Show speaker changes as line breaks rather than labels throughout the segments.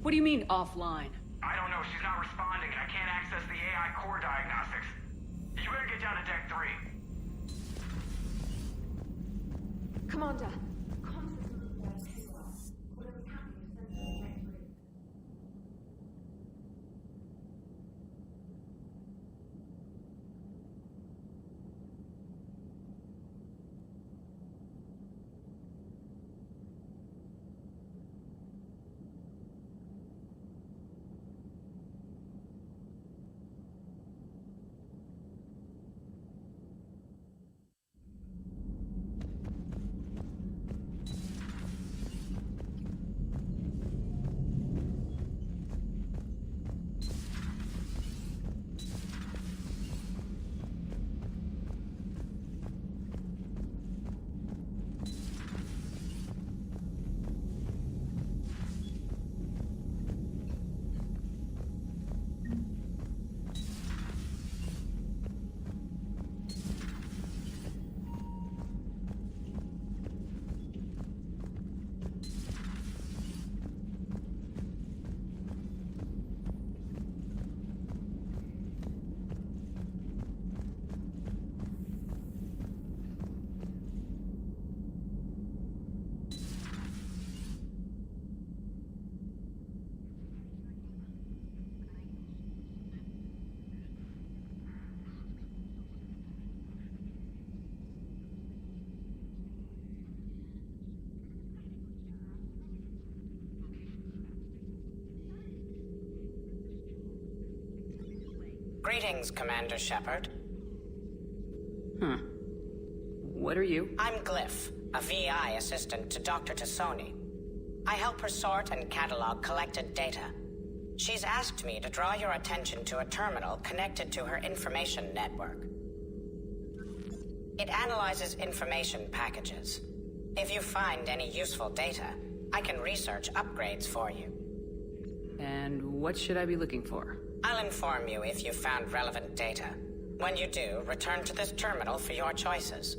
What do you mean, offline?
I don't know, she's not responding and I can't access the AI core diagnostics. You better get down to deck 3.
Commander.
Greetings, Commander Shepard.
What are you?
I'm Glyph, a VI assistant to Dr. Tassoni. I help her sort and catalog collected data. She's asked me to draw your attention to a terminal connected to her information network. It analyzes information packages. If you find any useful data, I can research upgrades for you.
And what should I be looking for?
I'll inform you if you've found relevant data. When you do, return to this terminal for your choices.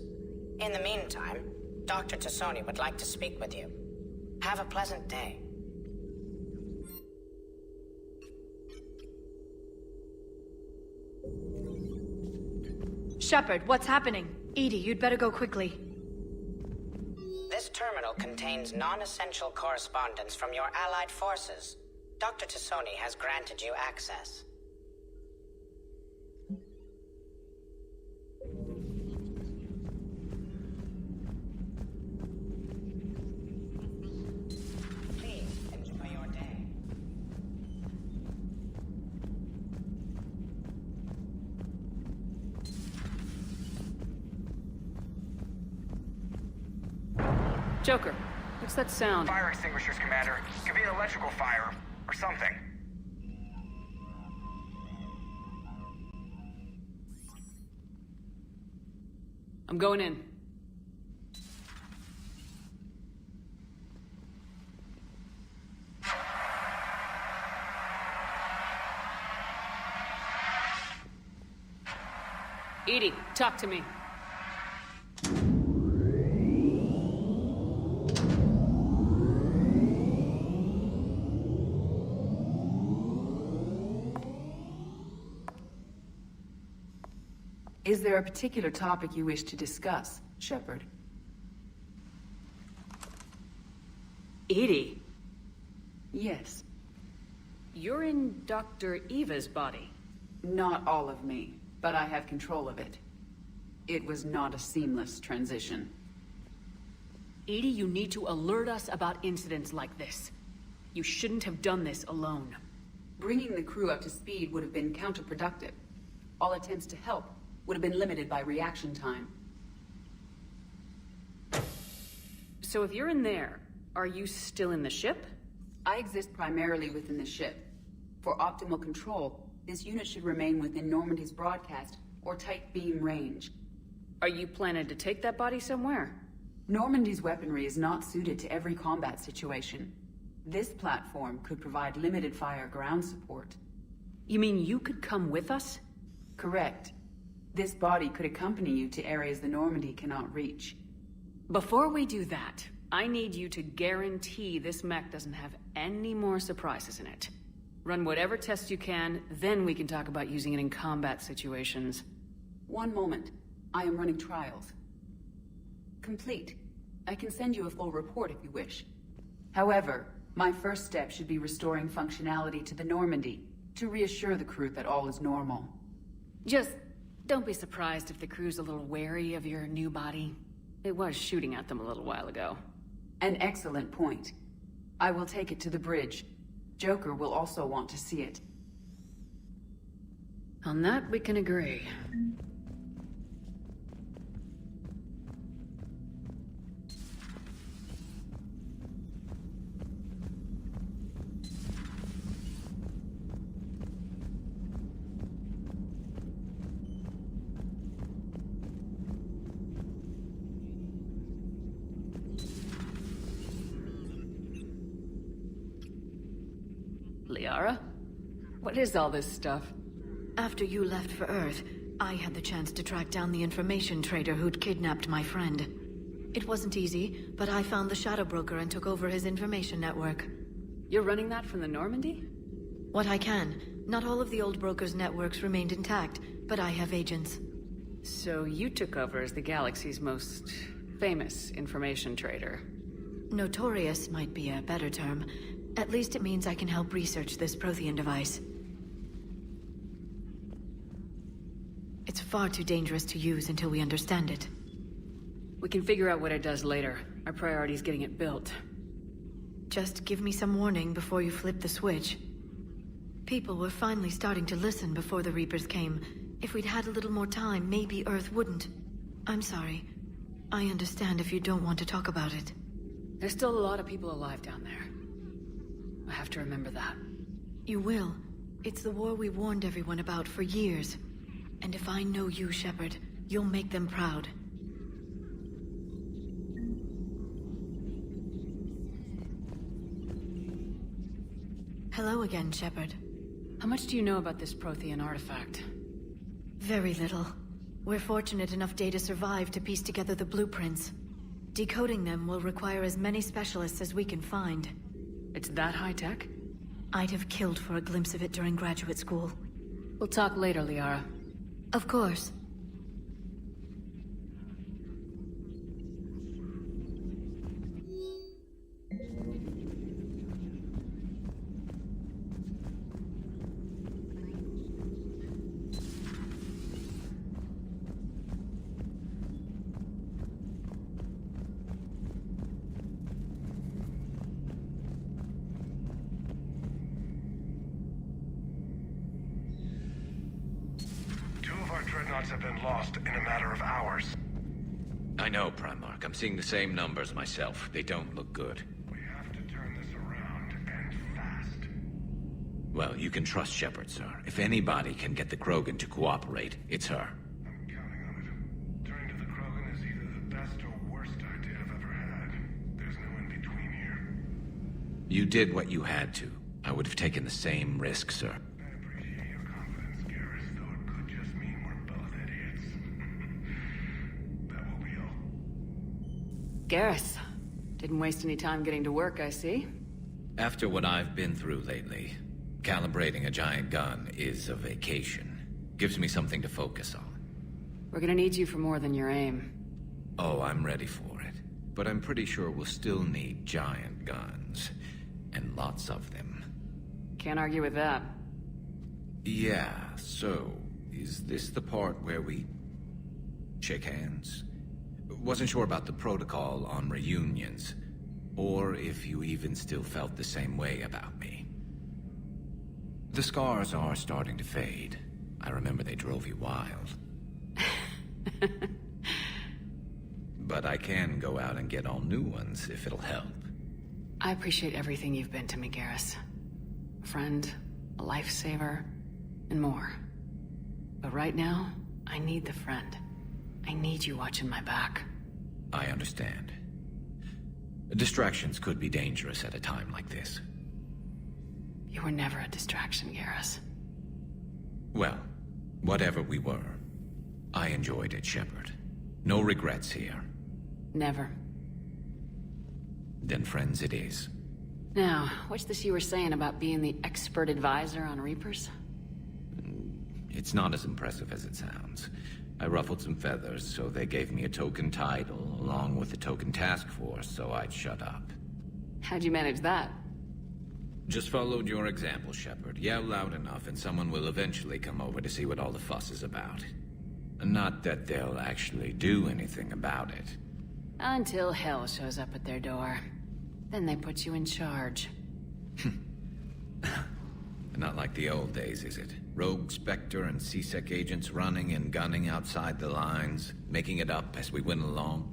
In the meantime, Dr. Tassoni would like to speak with you. Have a pleasant day.
Shepard, what's happening? Edie, you'd better go quickly.
This terminal contains non-essential correspondence from your allied forces. Dr. Tassoni has granted you access. Please enjoy your day.
Joker, what's that sound?
Fire extinguishers, Commander. Could be an electrical fire, or something.
I'm going in. Edie, talk to me.
Is there a particular topic you wish to discuss, Shepard?
Edie,
Yes.
you're in Dr. Eva's body.
Not all of me, but I have control of it. It was not a seamless transition.
Edie, you need to alert us about incidents like this. You shouldn't have done this alone.
Bringing the crew up to speed would have been counterproductive. All attempts to help would have been limited by reaction time.
So if you're in there, are you still in the ship?
I exist primarily within the ship. For optimal control, this unit should remain within Normandy's broadcast or tight beam range.
Are you planning to take that body somewhere?
Normandy's weaponry is not suited to every combat situation. This platform could provide limited fire ground support.
You mean you could come with us?
Correct. This body could accompany you to areas the Normandy cannot reach.
Before we do that, I need you to guarantee this mech doesn't have any more surprises in it. Run whatever tests you can, then we can talk about using it in combat situations.
One moment. I am running trials. Complete. I can send you a full report if you wish. However, my first step should be restoring functionality to the Normandy, to reassure the crew that all is normal.
Just don't be surprised if the crew's a little wary of your new body. It was shooting at them a little while ago.
An excellent point. I will take it to the bridge. Joker will also want to see it.
On that, we can agree. Liara? What is all this stuff?
After you left for Earth, I had the chance to track down the information trader who'd kidnapped my friend. It wasn't easy, but I found the Shadow Broker and took over his information network.
You're running that from the Normandy?
What I can. Not all of the old broker's networks remained intact, but I have agents.
So you took over as the galaxy's most famous information trader.
Notorious might be a better term. At least it means I can help research this Prothean device. It's far too dangerous to use until we understand it.
We can figure out what it does later. Our priority is getting it built.
Just give me some warning before you flip the switch. People were finally starting to listen before the Reapers came. If we'd had a little more time, maybe Earth wouldn't. I'm sorry. I understand if you don't want to talk about it.
There's still a lot of people alive down there. I have to remember that.
You will. It's the war we warned everyone about for years. And if I know you, Shepard, you'll make them proud. Hello again, Shepard.
How much do you know about this Prothean artifact?
Very little. We're fortunate enough Data survived to piece together the blueprints. Decoding them will require as many specialists as we can find.
It's that high-tech?
I'd have killed for a glimpse of it during graduate school.
We'll talk later, Liara.
Of course.
Dreadnoughts have been lost in a matter of hours.
I know, Primarch. I'm seeing the same numbers myself. They don't look good.
We have to turn this around, and fast.
Well, you can trust Shepard, sir. If anybody can get the Krogan to cooperate, it's her.
I'm counting on it. Turning to the Krogan is either the best or worst idea I've ever had. There's no in between here.
You did what you had to. I would have taken the same risk, sir.
I appreciate your confidence, Garrus, though it could just mean we're both idiots. That will be all.
Garrus. Didn't waste any time getting to work, I see.
After what I've been through lately, calibrating a giant gun is a vacation. Gives me something to focus on.
We're gonna need you for more than your aim.
Oh, I'm ready for it. But I'm pretty sure we'll still need giant guns. And lots of them.
Can't argue with that.
Yeah, so, is this the part where we shake hands? Wasn't sure about the protocol on reunions, or if you even still felt the same way about me. The scars are starting to fade. I remember they drove you wild. But I can go out and get all new ones if it'll help.
I appreciate everything you've been to me, Garrus. A friend, a lifesaver, and more. But right now, I need the friend. I need you watching my back.
I understand. Distractions could be dangerous at a time like this.
You were never a distraction, Garrus.
Well, whatever we were, I enjoyed it, Shepard. No regrets here.
Never.
then friends it is.
Now, what's this you were saying about being the expert advisor on Reapers?
It's not as impressive as it sounds. I ruffled some feathers, so they gave me a token title, along with a token task force, so I'd shut up.
How'd you manage that?
Just followed your example, Shepard. Yell loud enough and someone will eventually come over to see what all the fuss is about. Not that they'll actually do anything about it.
Until hell shows up at their door. Then they put you in charge.
Not like the old days, is it? Rogue Spectre and C-Sec agents running and gunning outside the lines, making it up as we went along.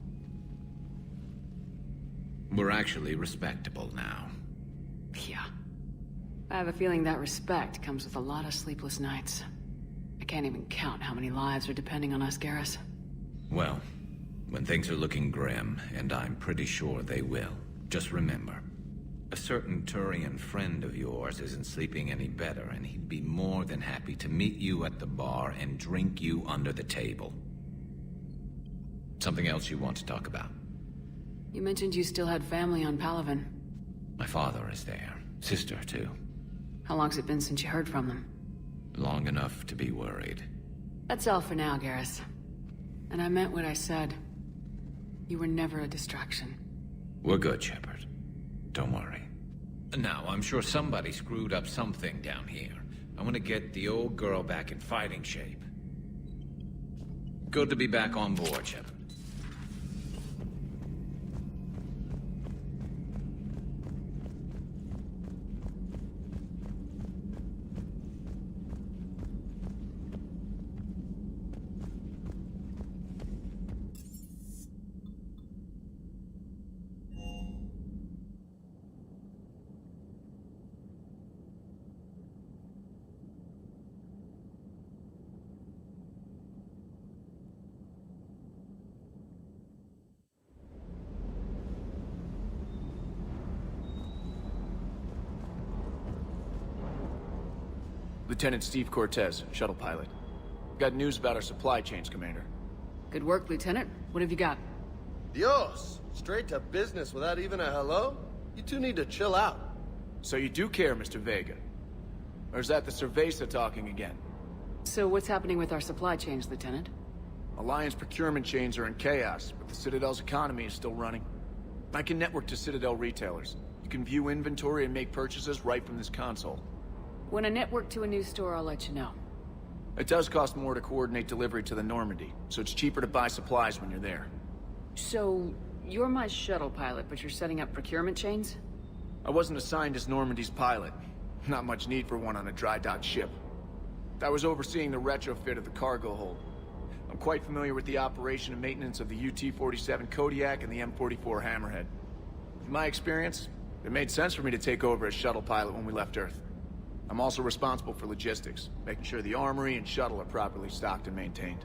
We're actually respectable now.
Yeah. I have a feeling that respect comes with a lot of sleepless nights. I can't even count how many lives are depending on us, Garrus.
Well, when things are looking grim, and I'm pretty sure they will, just remember, a certain Turian friend of yours isn't sleeping any better, and he'd be more than happy to meet you at the bar and drink you under the table. Something else you want to talk about?
You mentioned you still had family on Palaven.
My father is there. Sister, too.
How long's it been since you heard from them?
Long enough to be worried.
That's all for now, Garrus. And I meant what I said. You were never a distraction.
We're good, Shepard. Don't worry. Now, I'm sure somebody screwed up something down here. I want to get the old girl back in fighting shape. Good to be back on board, Shepard.
Lieutenant Steve Cortez, shuttle pilot. Got news about our supply chains, Commander.
Good work, Lieutenant. What have you got?
Dios! Straight to business without even a hello? You two need to chill out.
So you do care, Mr. Vega? Or is that the Cerveza talking again?
So what's happening with our supply chains, Lieutenant?
Alliance procurement chains are in chaos, but the Citadel's economy is still running. I can network to Citadel retailers. You can view inventory and make purchases right from this console.
When I network to a new store, I'll let you know.
It does cost more to coordinate delivery to the Normandy, so it's cheaper to buy supplies when you're there.
So, you're my shuttle pilot, but you're setting up procurement chains?
I wasn't assigned as Normandy's pilot. Not much need for one on a dry dock ship. I was overseeing the retrofit of the cargo hold. I'm quite familiar with the operation and maintenance of the UT-47 Kodiak and the M44 Hammerhead. In my experience, it made sense for me to take over as shuttle pilot when we left Earth. I'm also responsible for logistics, making sure the armory and shuttle are properly stocked and maintained.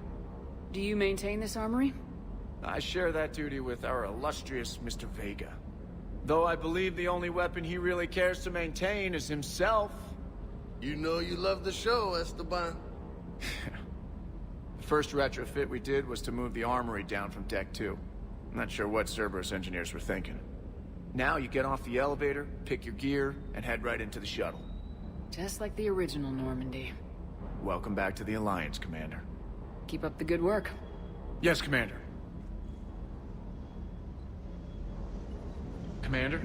Do you maintain this armory?
I share that duty with our illustrious Mr. Vega. Though I believe the only weapon he really cares to maintain is himself.
You know you love the show, Esteban.
The first retrofit we did was to move the armory down from Deck 2. I'm not sure what Cerberus engineers were thinking. Now you get off the elevator, pick your gear, and head right into the shuttle.
Just like the original Normandy.
Welcome back to the Alliance, Commander.
Keep up the good work.
Yes, Commander. Commander?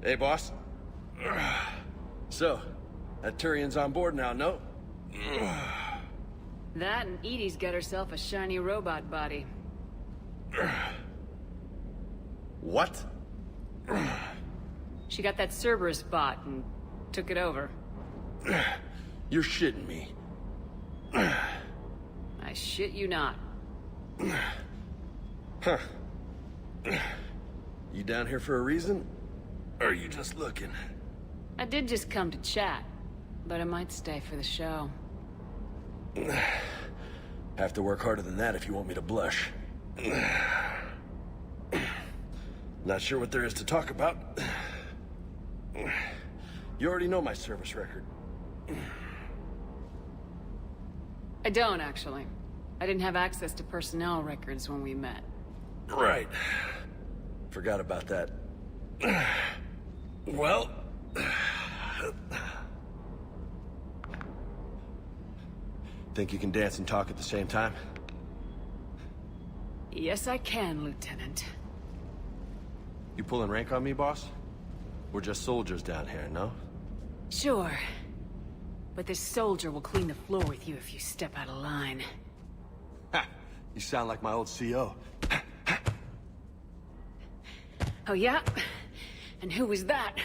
Hey, boss. So, that Turian's on board now, no?
That and Edie's got herself a shiny robot body.
What?
She got that Cerberus bot and took it over.
You're shitting me.
I shit you not.
Huh. You down here for a reason? Or are you just looking?
I did just come to chat, but I might stay for the show.
Have to work harder than that if you want me to blush. Not sure what there is to talk about. You already know my service record.
I don't, actually. I didn't have access to personnel records when we met.
Right. Forgot about that. Well... Think you can dance and talk at the same time?
Yes, I can, Lieutenant.
You pulling rank on me, boss? We're just soldiers down here, no?
Sure. But this soldier will clean the floor with you if you step out of line.
Ha! You sound like my old CO.
Oh, yeah? And who was that?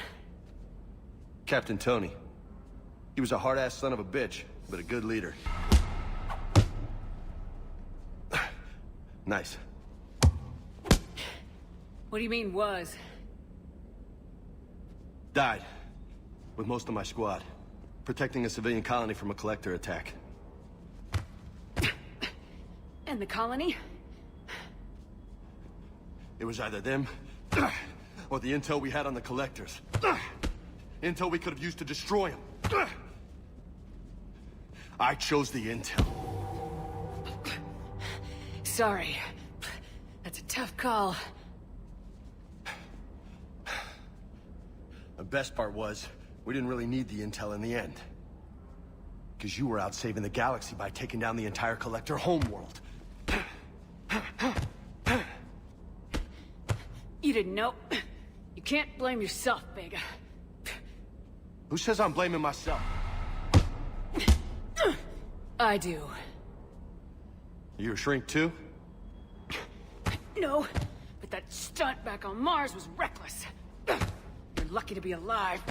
Captain Tony. He was a hard-ass son of a bitch, but a good leader. Nice.
What do you mean, was?
Died. With most of my squad. Protecting a civilian colony from a collector attack.
And the colony?
It was either them, or the intel we had on the collectors. Intel we could have used to destroy them. I chose the intel.
Sorry. That's a tough call.
The best part was, we didn't really need the intel in the end. Because you were out saving the galaxy by taking down the entire collector homeworld.
You didn't know. You can't blame yourself, Vega.
Who says I'm blaming myself?
I do.
You a shrink too?
No, but that stunt back on Mars was reckless. You're lucky to be alive.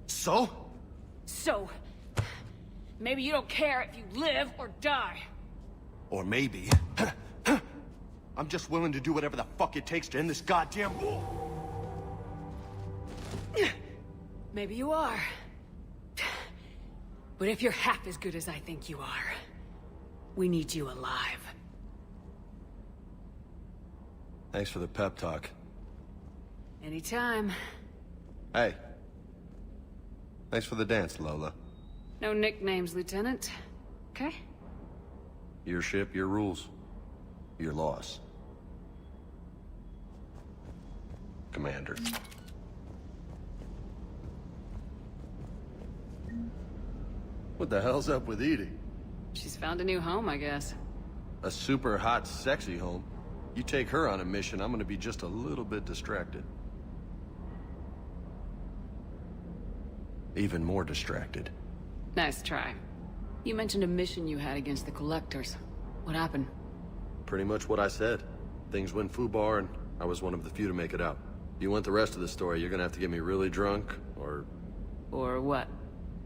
So?
So, maybe you don't care if you live or die.
Or maybe... I'm just willing to do whatever the fuck it takes to end this goddamn war.
Maybe you are. But if you're half as good as I think you are, we need you alive.
Thanks for the pep talk.
Anytime.
Hey. Thanks for the dance, Lola.
No nicknames, Lieutenant. Okay?
Your ship, your rules. Your loss. Commander. What the hell's up with Edie?
She's found a new home, I guess.
A super hot, sexy home. You take her on a mission, I'm gonna be just a little bit distracted. Even more distracted.
Nice try. You mentioned a mission you had against the Collectors. What happened?
Pretty much what I said. Things went foobar, and I was one of the few to make it out. If you want the rest of the story, you're gonna have to get me really drunk, or...
Or what?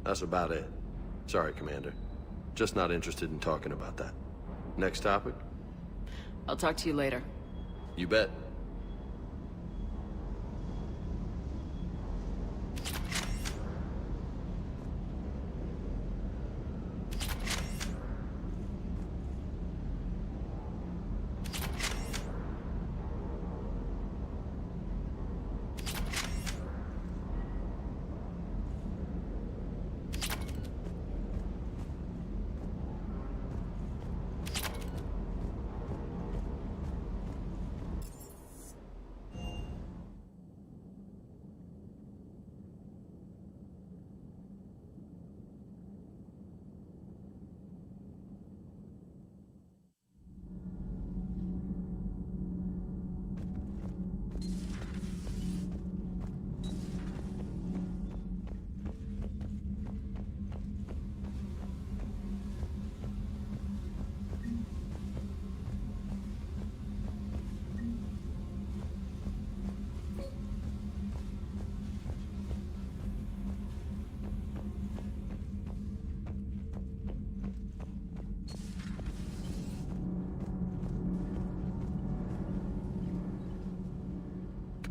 That's about it. Sorry, Commander. Just not interested in talking about that. Next topic?
I'll talk to you later.
You bet.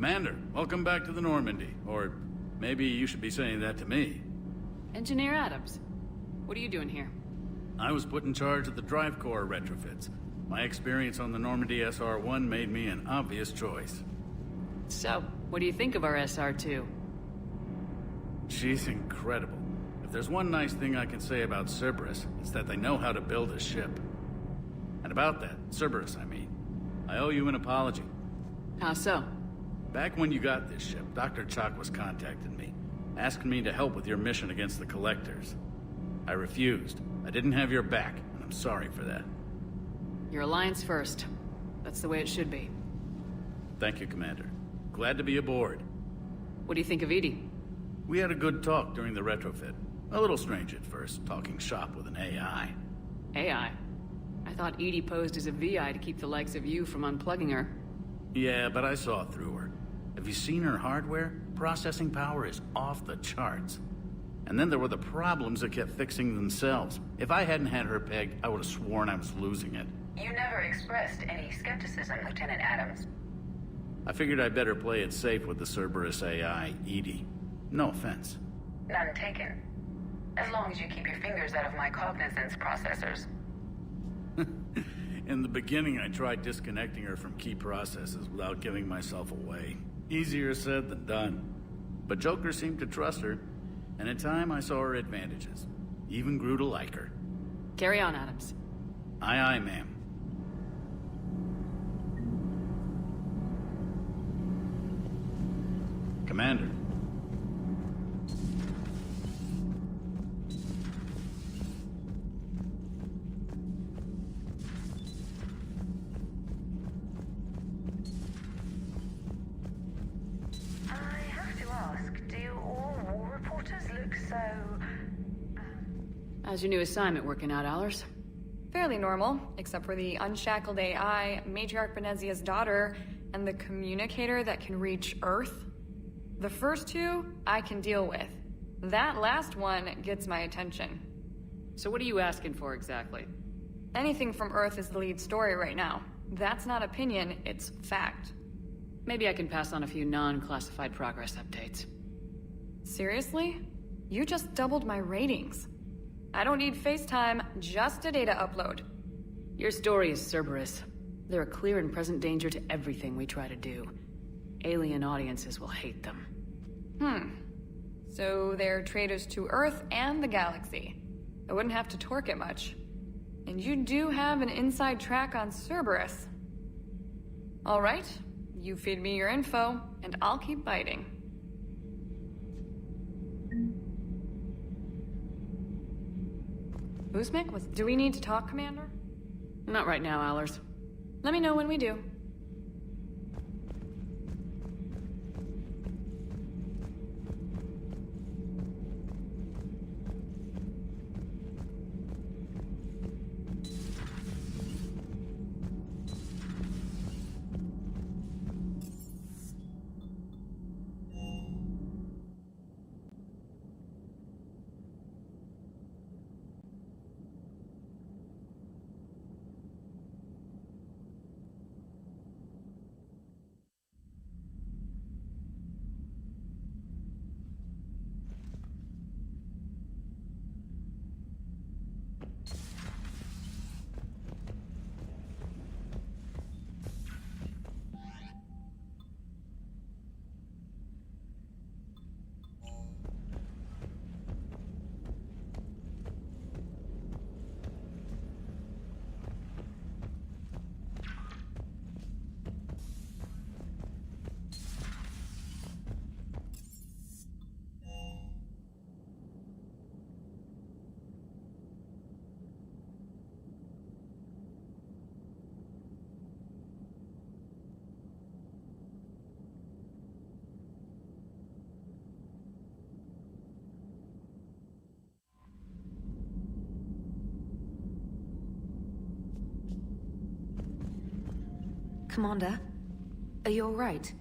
Commander, welcome back to the Normandy. Or maybe you should be saying that to me.
Engineer Adams, what are you doing here?
I was put in charge of the drive core retrofits. My experience on the Normandy SR-1 made me an obvious choice.
So, what do you think of our SR-2?
She's incredible. If there's one nice thing I can say about Cerberus, it's that they know how to build a ship. And about that, Cerberus, I mean, I owe you an apology.
How so?
Back when you got this ship, Dr. Chalk was contacting me, asking me to help with your mission against the Collectors. I refused. I didn't have your back, and I'm sorry for that.
Your alliance first. That's the way it should be.
Thank you, Commander. Glad to be aboard.
What do you think of Edie?
We had a good talk during the retrofit. A little strange at first, talking shop with an AI.
AI? I thought Edie posed as a VI to keep the likes of you from unplugging her.
Yeah, but I saw through her. Have you seen her hardware? Processing power is off the charts. And then there were the problems that kept fixing themselves. If I hadn't had her pegged, I would have sworn I was losing it.
You never expressed any skepticism, Lieutenant Adams.
I figured I'd better play it safe with the Cerberus AI, Edie. No offense.
None taken. As long as you keep your fingers out of my cognizance processors.
In the beginning, I tried disconnecting her from key processes without giving myself away. Easier said than done. But Joker seemed to trust her, and in time I saw her advantages. Even grew to like her.
Carry on, Adams.
Aye, aye, ma'am. Commander.
How's your new assignment working out, Allers?
Fairly normal, except for the unshackled AI, Matriarch Benezia's daughter, and the communicator that can reach Earth. The first two, I can deal with. That last one gets my attention.
So what are you asking for exactly?
Anything from Earth is the lead story right now. That's not opinion, it's fact.
Maybe I can pass on a few non-classified progress updates.
Seriously? You just doubled my ratings. I don't need FaceTime, just a data upload.
Your story is Cerberus. They're a clear and present danger to everything we try to do. Alien audiences will hate them.
So they're traitors to Earth and the galaxy. I wouldn't have to torque it much. And you do have an inside track on Cerberus. All right, you feed me your info, and I'll keep biting. Uzmek, do we need to talk, Commander?
Not right now, Allers.
Let me know when we do.
Commander, are you all right?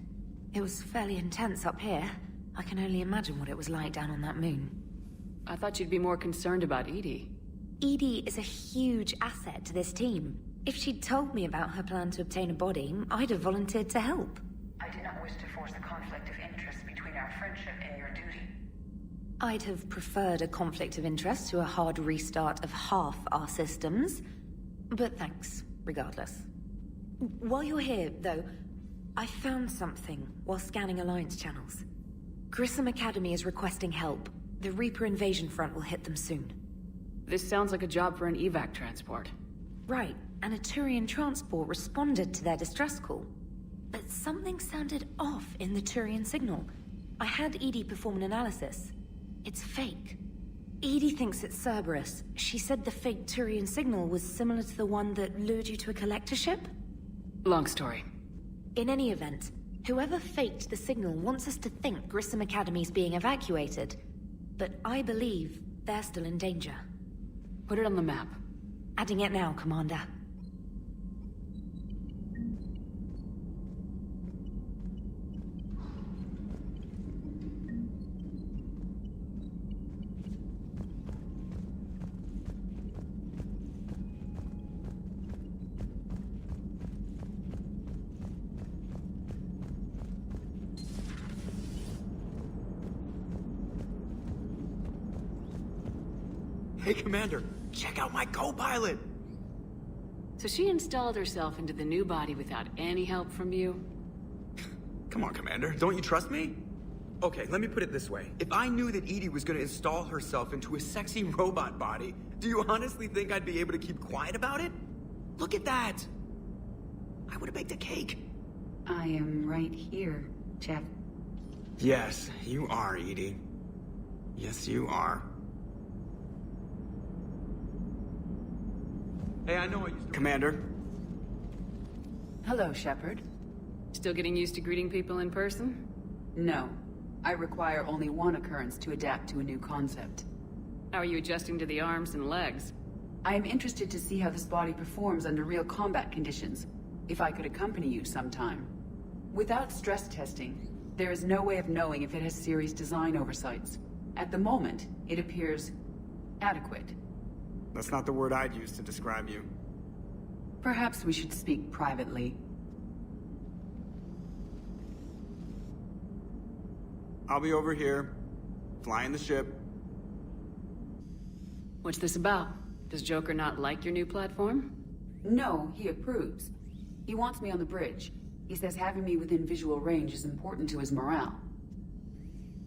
It was fairly intense up here. I can only imagine what it was like down on that moon.
I thought you'd be more concerned about Edie.
Edie is a huge asset to this team. If she'd told me about her plan to obtain a body, I'd have volunteered to help.
I I did not wish to force a conflict of interest between our friendship and your duty.
I'd have preferred a conflict of interest to a hard restart of half our systems. But thanks, regardless. While you're here, though, I found something while scanning Alliance channels. Grissom Academy is requesting help. The Reaper invasion front will hit them soon.
This sounds like a job for an evac transport.
Right, and a Turian transport responded to their distress call. But something sounded off in the Turian signal. I had Edie perform an analysis. It's fake. Edie thinks it's Cerberus. She said the fake Turian signal was similar to the one that lured you to a collector ship?
Long story.
In any event, whoever faked the signal wants us to think Grissom Academy's being evacuated. But I believe they're still in danger.
Put it on the map.
Adding it now, Commander.
Hey, Commander, check out my co-pilot!
So she installed herself into the new body without any help from you?
Come on, Commander, don't you trust me? Okay, let me put it this way. If I knew that Edie was gonna install herself into a sexy robot body, do you honestly think I'd be able to keep quiet about it? Look at that! I would've baked a cake.
I am right here, Jeff.
Yes, you are, Edie. Yes, you are. Hey, I know I used to... Commander.
Hello, Shepard.
Still getting used to greeting people in person?
No. I require only one occurrence to adapt to a new concept.
How are you adjusting to the arms and legs?
I am interested to see how this body performs under real combat conditions, if I could accompany you sometime. Without stress testing, there is no way of knowing if it has serious design oversights. At the moment, it appears adequate.
That's not the word I'd use to describe you.
Perhaps we should speak privately.
I'll be over here, flying the ship.
What's this about? Does Joker not like your new platform?
No, he approves. He wants me on the bridge. He says having me within visual range is important to his morale.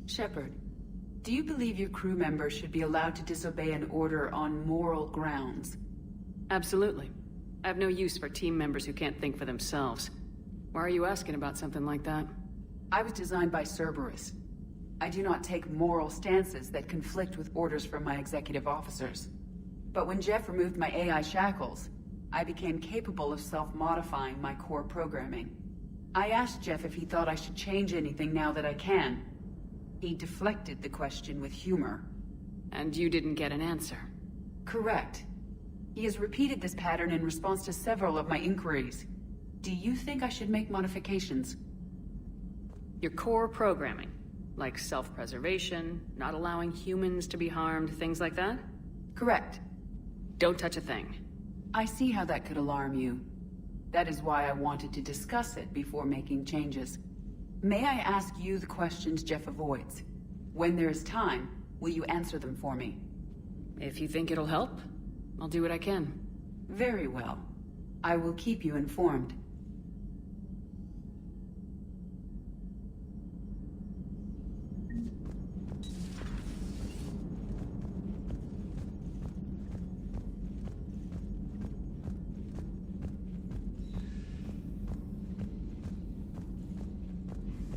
Shepard, do you believe your crew members should be allowed to disobey an order on moral grounds?
Absolutely. I have no use for team members who can't think for themselves. Why are you asking about something like that?
I was designed by Cerberus. I do not take moral stances that conflict with orders from my executive officers. But when Jeff removed my AI shackles, I became capable of self-modifying my core programming. I asked Jeff if he thought I should change anything now that I can. He deflected the question with humor.
And you didn't get an answer?
Correct. He has repeated this pattern in response to several of my inquiries. Do you think I should make modifications?
Your core programming, like self-preservation, not allowing humans to be harmed, things like that?
Correct.
Don't touch a thing.
I see how that could alarm you. That is why I wanted to discuss it before making changes. May I ask you the questions Jeff avoids? When there is time, will you answer them for me?
If you think it'll help, I'll do what I can.
Very well. I will keep you informed.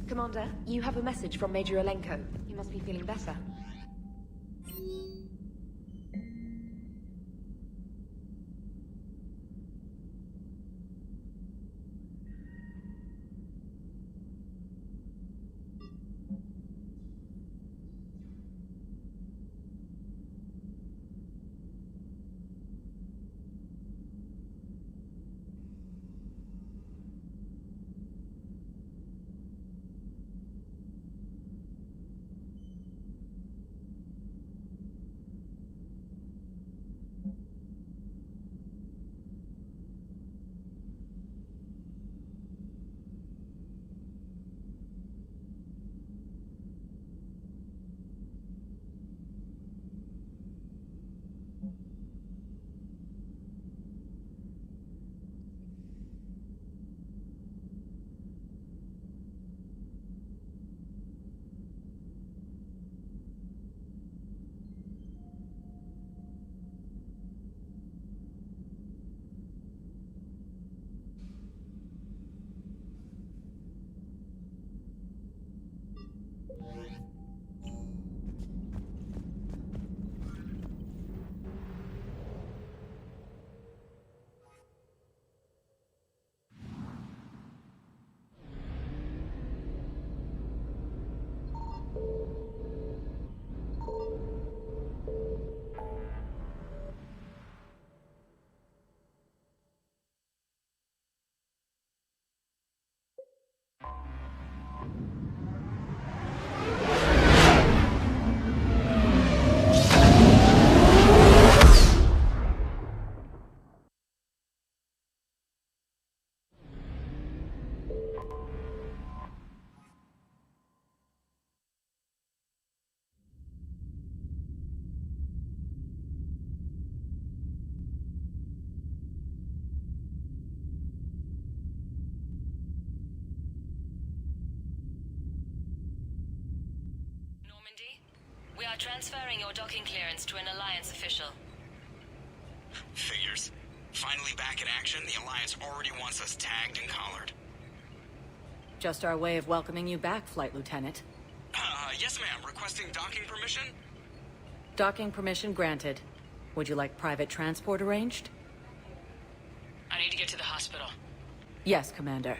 Commander, you have a message from Major Alenko. You must be feeling better.
We are transferring your docking clearance to an Alliance official.
Figures. Finally back in action, the Alliance already wants us tagged and collared.
Just our way of welcoming you back, Flight Lieutenant.
Yes ma'am. Requesting docking permission?
Docking permission granted. Would you like private transport arranged?
I need to get to the hospital.
Yes, Commander.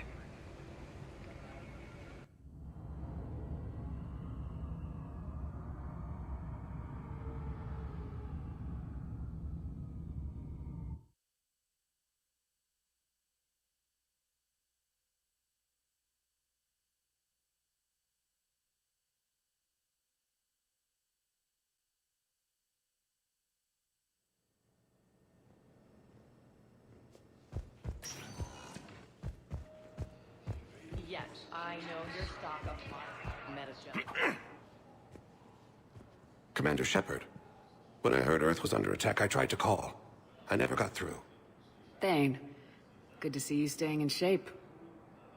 Yes, I know your stock of medicine.
Commander Shepard. When I heard Earth was under attack, I tried to call. I never got through.
Thane, good to see you staying in shape.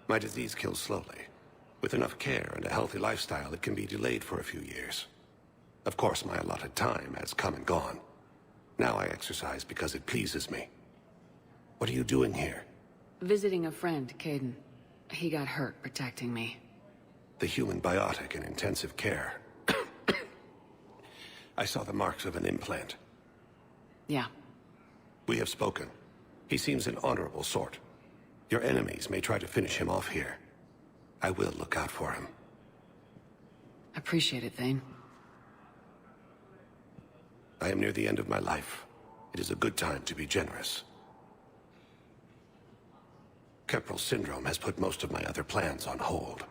My disease kills slowly. With enough care and a healthy lifestyle, it can be delayed for a few years. Of course, my allotted time has come and gone. Now I exercise because it pleases me. What are you doing here?
Visiting a friend, Caden. He got hurt protecting me.
The human biotic in intensive care. I saw the marks of an implant.
Yeah.
We have spoken. He seems an honorable sort. Your enemies may try to finish him off here. I will look out for him.
Appreciate it, Thane.
I am near the end of my life. It is a good time to be generous. Kepral syndrome has put most of my other plans on hold.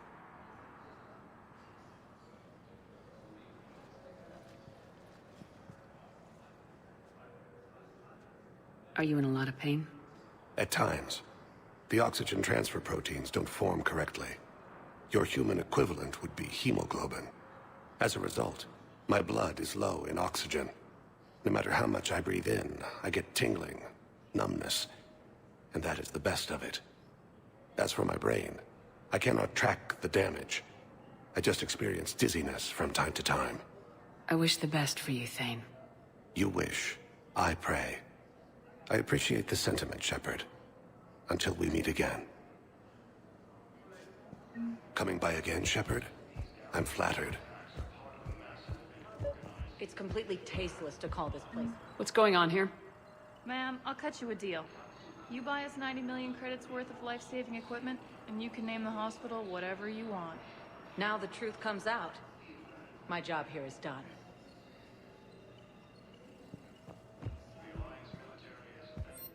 Are you in a lot of pain?
At times. The oxygen transfer proteins don't form correctly. Your human equivalent would be hemoglobin. As a result, my blood is low in oxygen. No matter how much I breathe in, I get tingling, numbness, and that is the best of it. As for my brain, I cannot track the damage. I just experience dizziness from time to time.
I wish the best for you, Thane.
You wish, I pray. I appreciate the sentiment, Shepard. Until we meet again. Coming by again, Shepard? I'm flattered.
It's completely tasteless to call this place.
What's going on here?
Ma'am, I'll cut you a deal. You buy us 90 million credits worth of life-saving equipment, and you can name the hospital whatever you want.
Now the truth comes out. My job here is done.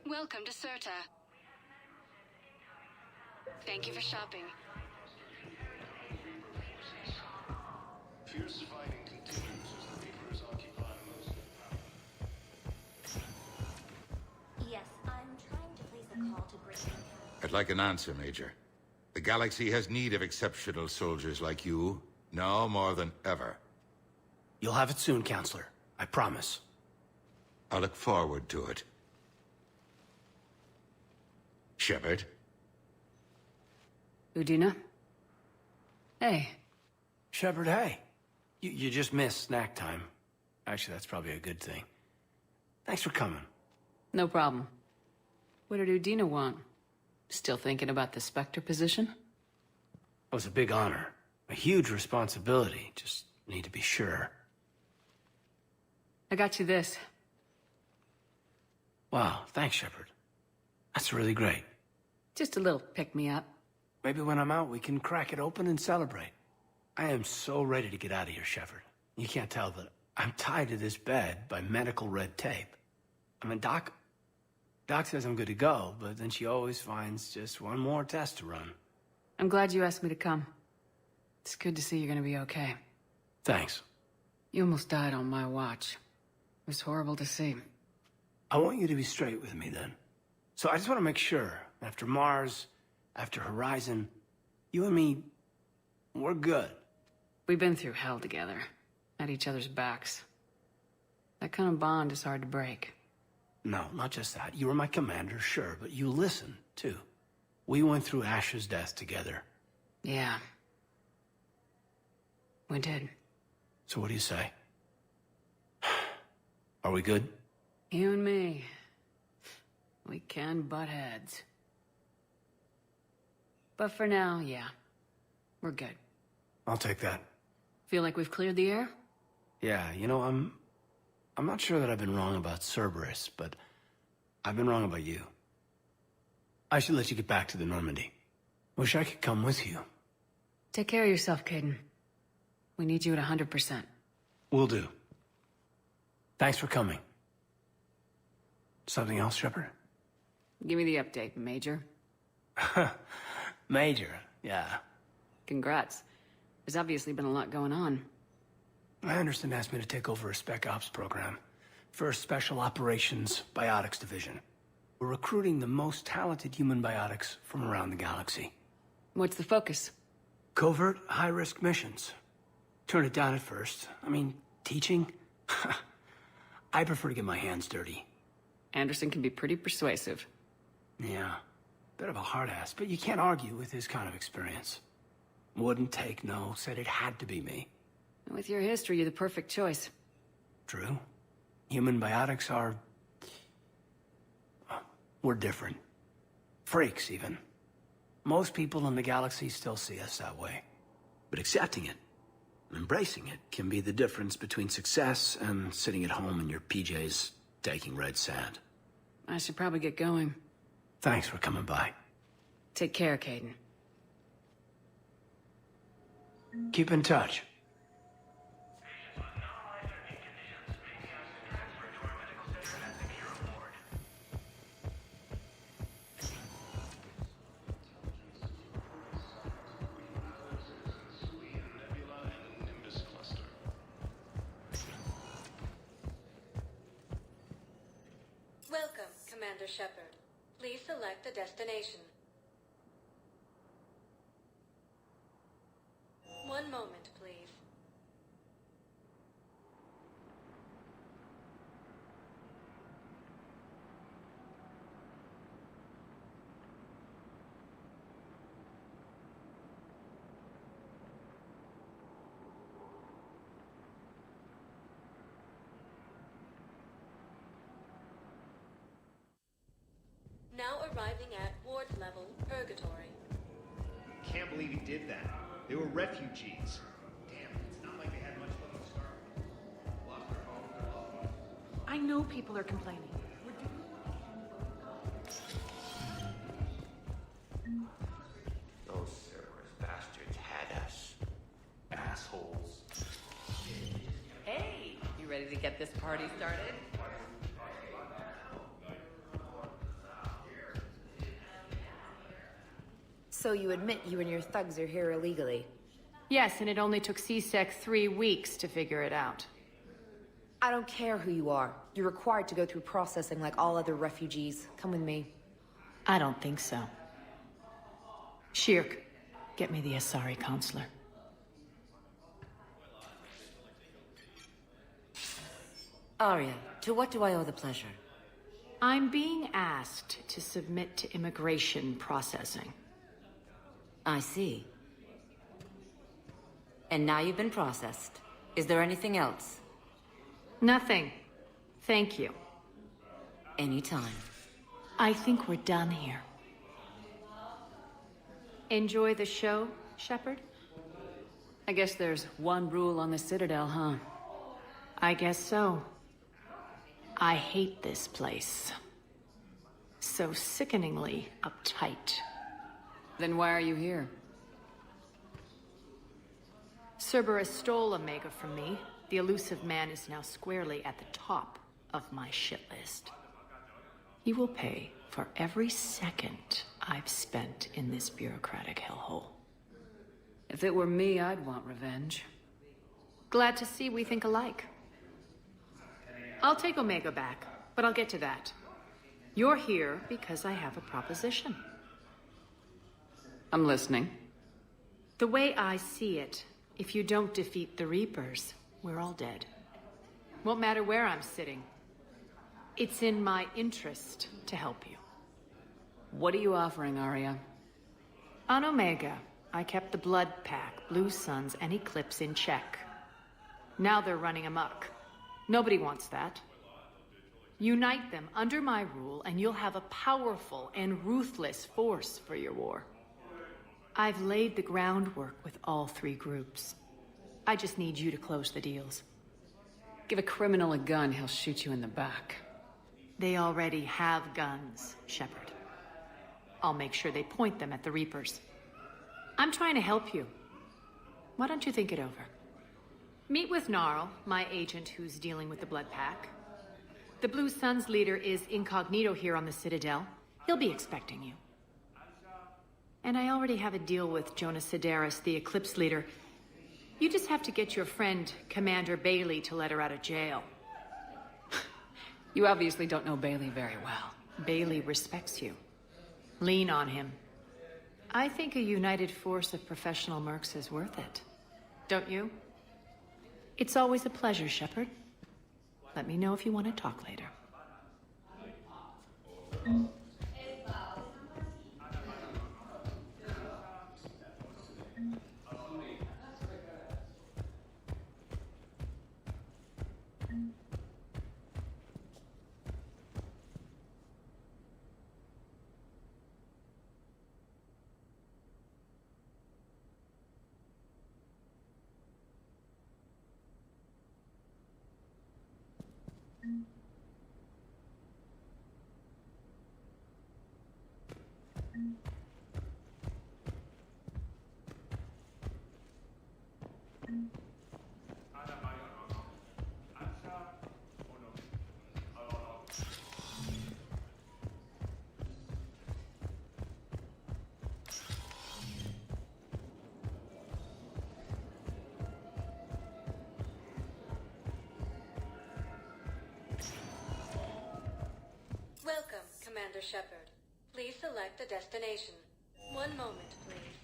Welcome to Serta. Thank you for shopping.
Fierce fighting continues as the Reapers occupy most of the power.
Yes, I'm trying to place a call to brink.
I'd like an answer, Major. The galaxy has need of exceptional soldiers like you, now more than ever.
You'll have it soon, Counselor. I promise.
I look forward to it. Shepard?
Udina? Hey.
Shepard, hey. You just missed snack time. Actually, that's probably a good thing. Thanks for coming.
No problem. What did Udina want? Still thinking about the Spectre position?
It was a big honor. A huge responsibility. Just need to be sure.
I got you this.
Wow, thanks, Shepard. That's really great.
Just a little pick-me-up.
Maybe when I'm out, we can crack it open and celebrate. I am so ready to get out of here, Shepard. You can't tell, but I'm tied to this bed by medical red tape. I mean, Doc says I'm good to go, but then she always finds just one more test to run.
I'm glad you asked me to come. It's good to see you're gonna be okay.
Thanks.
You almost died on my watch. It was horrible to see.
I want you to be straight with me, then. So I just want to make sure, after Mars, after Horizon, you and me, we're good.
We've been through hell together, at each other's backs. That kind of bond is hard to break.
No, not just that. You were my commander, sure, but you listened, too. We went through Ash's death together.
Yeah. We did.
So what do you say? Are we good?
You and me. We can butt heads. But for now, yeah. We're good.
I'll take that.
Feel like we've cleared the air?
Yeah, you know, I'm not sure that I've been wrong about Cerberus, but I've been wrong about you. I should let you get back to the Normandy. Wish I could come with you.
Take care of yourself, Caden. We need you at 100%.
Will do. Thanks for coming. Something else, Shepard?
Give me the update, Major.
Major, yeah.
Congrats. There's obviously been a lot going on.
Anderson asked me to take over a Spec Ops program for a Special Operations Biotics Division. We're recruiting the most talented human biotics from around the galaxy.
What's the focus?
Covert, high-risk missions. Turn it down at first. I mean, teaching? I prefer to get my hands dirty.
Anderson can be pretty persuasive.
Yeah, bit of a hard ass, but you can't argue with his kind of experience. Wouldn't take no, said it had to be me.
With your history, you're the perfect choice.
True. Human biotics are... we're different. Freaks, even. Most people in the galaxy still see us that way. But accepting it, embracing it, can be the difference between success and sitting at home in your PJs, taking red sand.
I should probably get going.
Thanks for coming by.
Take care, Caden.
Keep in touch.
Welcome, Commander Shepard. Please select a destination. One moment, please. Now arriving at ward level purgatory.
Can't believe he did that. They were refugees. Damn, it's not like they had much love to start with. Lost their home, their loved ones.
I know people are complaining.
Those Cerberus bastards had us. Assholes.
Hey, you ready to get this party started?
So you admit you and your thugs are here illegally?
Yes, and it only took CSEC 3 weeks to figure it out.
I don't care who you are. You're required to go through processing like all other refugees. Come with me.
I don't think so. Shirk, get me the Asari counselor.
Arya, to what do I owe the pleasure?
I'm being asked to submit to immigration processing.
I see. And now you've been processed. Is there anything else?
Nothing. Thank you.
Anytime.
I think we're done here. Enjoy the show, Shepard? I guess there's one rule on the Citadel, huh? I guess so. I hate this place. So sickeningly uptight. Then why are you here? Cerberus stole Omega from me. The elusive man is now squarely at the top of my shit list. He will pay for every second I've spent in this bureaucratic hellhole. If it were me, I'd want revenge. Glad to see we think alike. I'll take Omega back, but I'll get to that. You're here because I have a proposition. I'm listening. The way I see it, if you don't defeat the Reapers, we're all dead. Won't matter where I'm sitting. It's in my interest to help you. What are you offering, Arya? On Omega, I kept the Blood Pack, Blue Suns, and Eclipse in check. Now they're running amok. Nobody wants that. Unite them under my rule, and you'll have a powerful and ruthless force for your war. I've laid the groundwork with all three groups. I just need you to close the deals.
Give a criminal a gun, he'll shoot you in the back.
They already have guns, Shepard. I'll make sure they point them at the Reapers. I'm trying to help you. Why don't you think it over? Meet with Gnarl, my agent who's dealing with the Blood Pack. The Blue Sun's leader is incognito here on the Citadel. He'll be expecting you. And I already have a deal with Jonas Sedaris, the Eclipse leader. You just have to get your friend, Commander Bailey, to let her out of jail.
You obviously don't know Bailey very well.
Bailey respects you. Lean on him. I think a united force of professional mercs is worth it. Don't you? It's always a pleasure, Shepard. Let me know if you want to talk later.
Welcome, Commander Shepard. Please select a destination. One moment, please.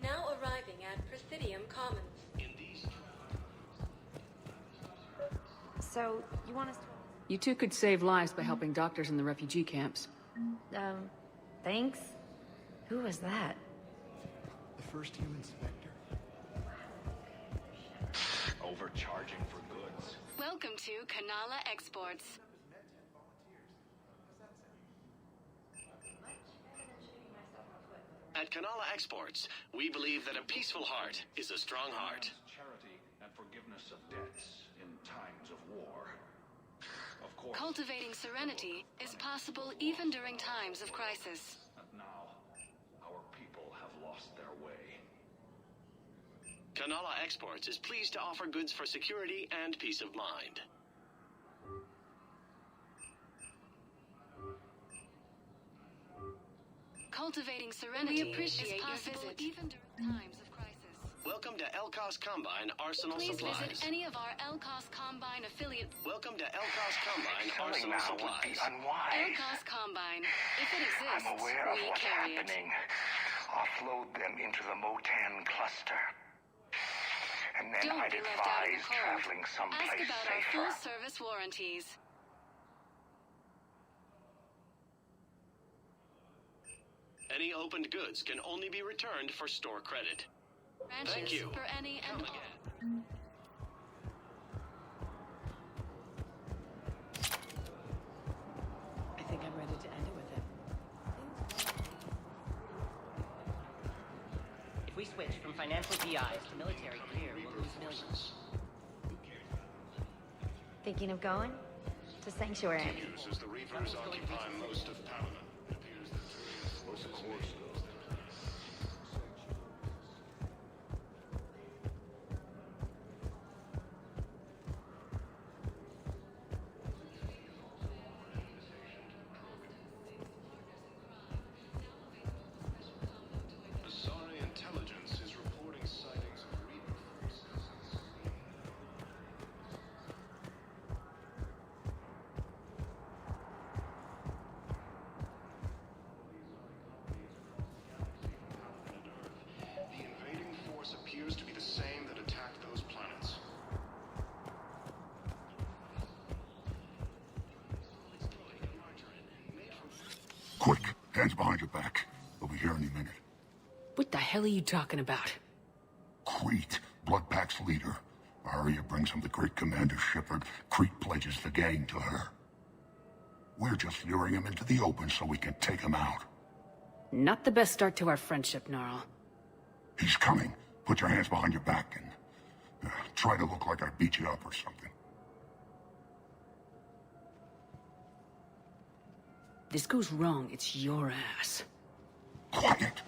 Now arriving at Presidium Commons.
So, you want us to...
You two could save lives by helping doctors in the refugee camps.
Thanks? Who was that?
The first human Spectre. Overcharging for goods.
Welcome to Kanala Exports.
At Kanala Exports, we believe that a peaceful heart is a strong heart.
Charity and forgiveness of debts in times of war. Of course.
Cultivating serenity is possible even during times of crisis.
And now, our people have lost their way.
Kanala Exports is pleased to offer goods for security and peace of mind.
Cultivating serenity is possible even during times of crisis.
Welcome to Elcos Combine Arsenal
Please
Supplies.
visit any of our Elcos Combine affiliate.
Welcome to Elcos Combine
Selling
Arsenal
now would be
Supplies.
unwise.
Elcos Combine. If it exists,
I'm aware of
we
what's
carry
happening. Offload them into the Motan cluster. And then
Don't
I'd
be left out in the
advise
cold.
traveling
Ask
someplace
about
safer.
our full-service warranties.
Any opened goods can only be returned for store credit.
Branches
Thank you.
for any and all.
I think I'm ready to end it with it.
If we switch from financial PIs to military gear, we'll lose millions.
Thinking of going? To Sanctuary.
As the Reapers occupy most of Paladin, it appears that most of the course goes there. Asari intelligence is reporting sightings of Reaper forces.
Quick, hands behind your back. They'll be here any minute.
What the hell are you talking about?
Crete, Blood Pack's leader. Arya brings him the great Commander Shepard. Crete pledges the gang to her. We're just luring him into the open so we can take him out.
Not the best start to our friendship, Gnarl.
He's coming. Put your hands behind your back and try to look like I beat you up or something.
This goes wrong, it's your ass.
Quiet!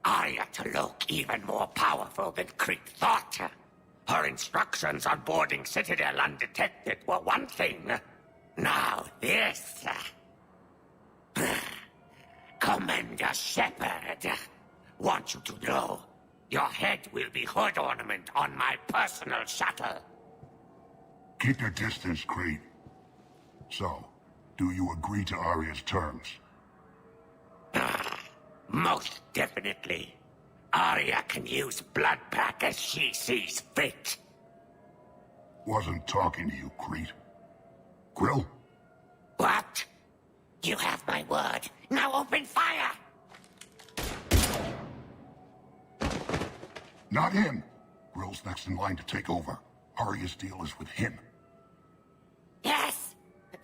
Arya to look even more powerful than Crete thought. Her instructions on boarding Citadel undetected were one thing. Now this. Commander Shepard, want you to know, your head will be hood ornament on my personal shuttle.
Keep your distance, Crete. So, do you agree to Arya's terms?
Most definitely. Arya can use Blood Pack as she sees fit.
Wasn't talking to you, Crete. Grill?
What? You have my word. Now open fire!
Not him. Grill's next in line to take over. Arya's deal is with him.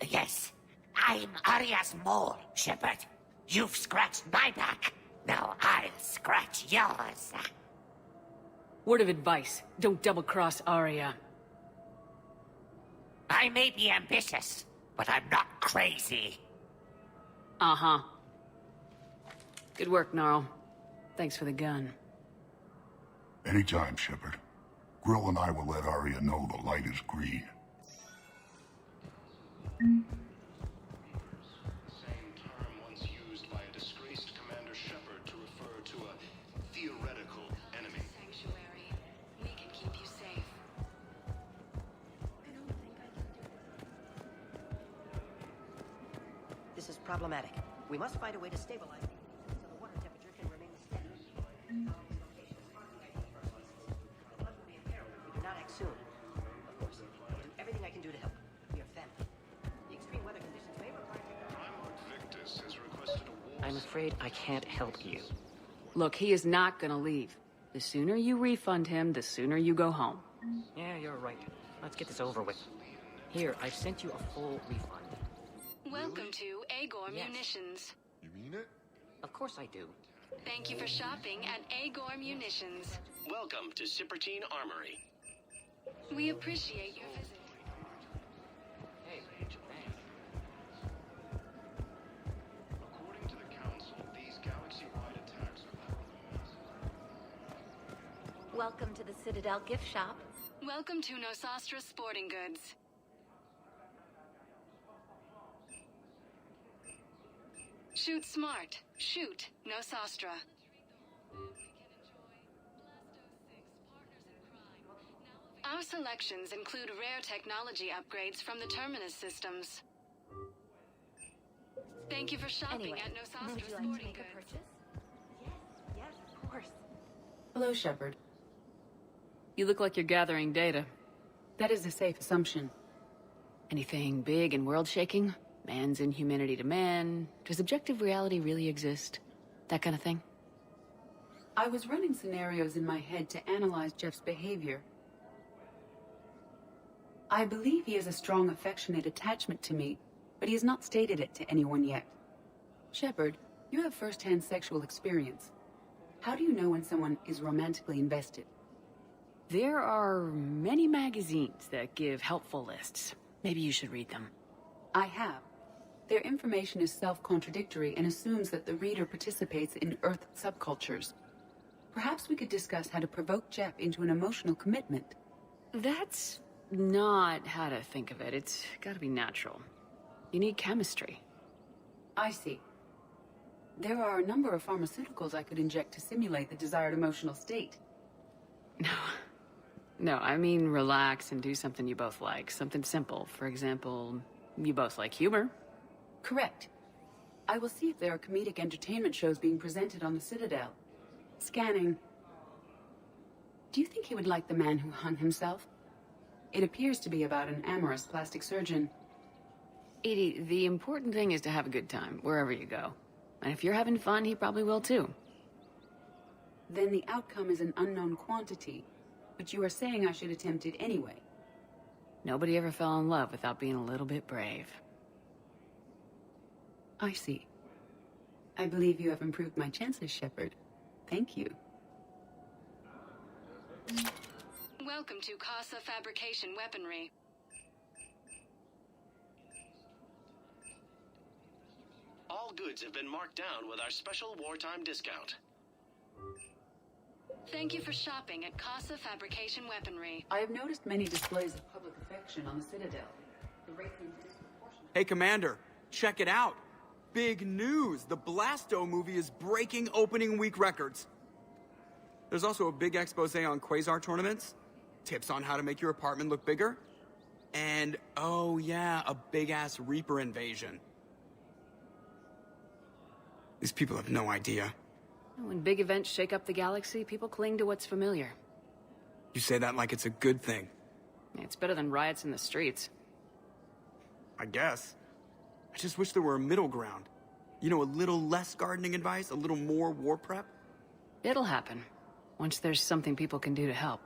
Yes. I'm Arya's mole, Shepard. You've scratched my back. Now I'll scratch yours.
Word of advice, don't double-cross Arya.
I may be ambitious, but I'm not crazy.
Uh-huh. Good work, Gnarl. Thanks for the gun.
Anytime, Shepard. Grill and I will let Arya know the light is green.
Same term once used by a disgraced Commander Shepard to refer to a theoretical enemy.
Sanctuary. We can keep you safe.
This is problematic. We must find a way to stabilize it so the water temperature can remain steady. Blood will be impaired if we do not act soon. Of course, I'll do everything I can do to help. We are family. The extreme weather conditions may require...
Victus has requested a war...
I'm afraid I can't help you.
Look, he is not gonna leave. The sooner you refund him, the sooner you go home.
Yeah, you're right. Let's get this over with. Here, I've sent you a full refund.
Welcome to Agor Munitions.
You mean it?
Of course I do.
Thank you for shopping at Agor Munitions.
Welcome to Sippertine Armory.
We appreciate your visit.
Hey, thanks.
According to the Council, these galaxy-wide attacks are...
Welcome to the Citadel gift shop.
Welcome to Nosastra Sporting Goods. Shoot smart. Shoot Nosastra. Our selections include rare technology upgrades from the Terminus systems. Thank you for shopping at Nosastra Sporting Goods.
Yes, of course.
Hello, Shepard. You look like you're gathering data. That is a safe assumption. Anything big and world-shaking? Man's inhumanity to man? Does objective reality really exist? That kind of thing? I was running scenarios in my head to analyze Jeff's behavior. I believe he has a strong affectionate attachment to me, but he has not stated it to anyone yet. Shepard, you have first-hand sexual experience. How do you know when someone is romantically invested? There are many magazines that give helpful lists. Maybe you should read them. I have. Their information is self-contradictory and assumes that the reader participates in Earth subcultures. Perhaps we could discuss how to provoke Jeff into an emotional commitment. That's not how to think of it. It's gotta be natural. You need chemistry. I see. There are a number of pharmaceuticals I could inject to simulate the desired emotional state. No, I mean relax and do something you both like. Something simple. For example, you both like humor. Correct. I will see if there are comedic entertainment shows being presented on the Citadel. Scanning. Do you think he would like The Man Who Hung Himself? It appears to be about an amorous plastic surgeon.
Edie, the important thing is to have a good time, wherever you go. And if you're having fun, he probably will too.
Then the outcome is an unknown quantity, but you are saying I should attempt it anyway.
Nobody ever fell in love without being a little bit brave.
I see. I believe you have improved my chances, Shepard. Thank you.
Welcome to Casa Fabrication Weaponry.
All goods have been marked down with our special wartime discount.
Thank you for shopping at Casa Fabrication Weaponry.
I have noticed many displays of public affection on the Citadel. The rate seems disproportionate.
Hey, Commander, check it out. Big news! The Blasto movie is breaking opening week records. There's also a big expose on quasar tournaments, tips on how to make your apartment look bigger, and, oh yeah, a big-ass Reaper invasion. These people have no idea.
When big events shake up the galaxy, people cling to what's familiar.
You say that like it's a good thing.
It's better than riots in the streets.
I guess. I just wish there were a middle ground. You know, a little less gardening advice, a little more war prep.
It'll happen, once there's something people can do to help.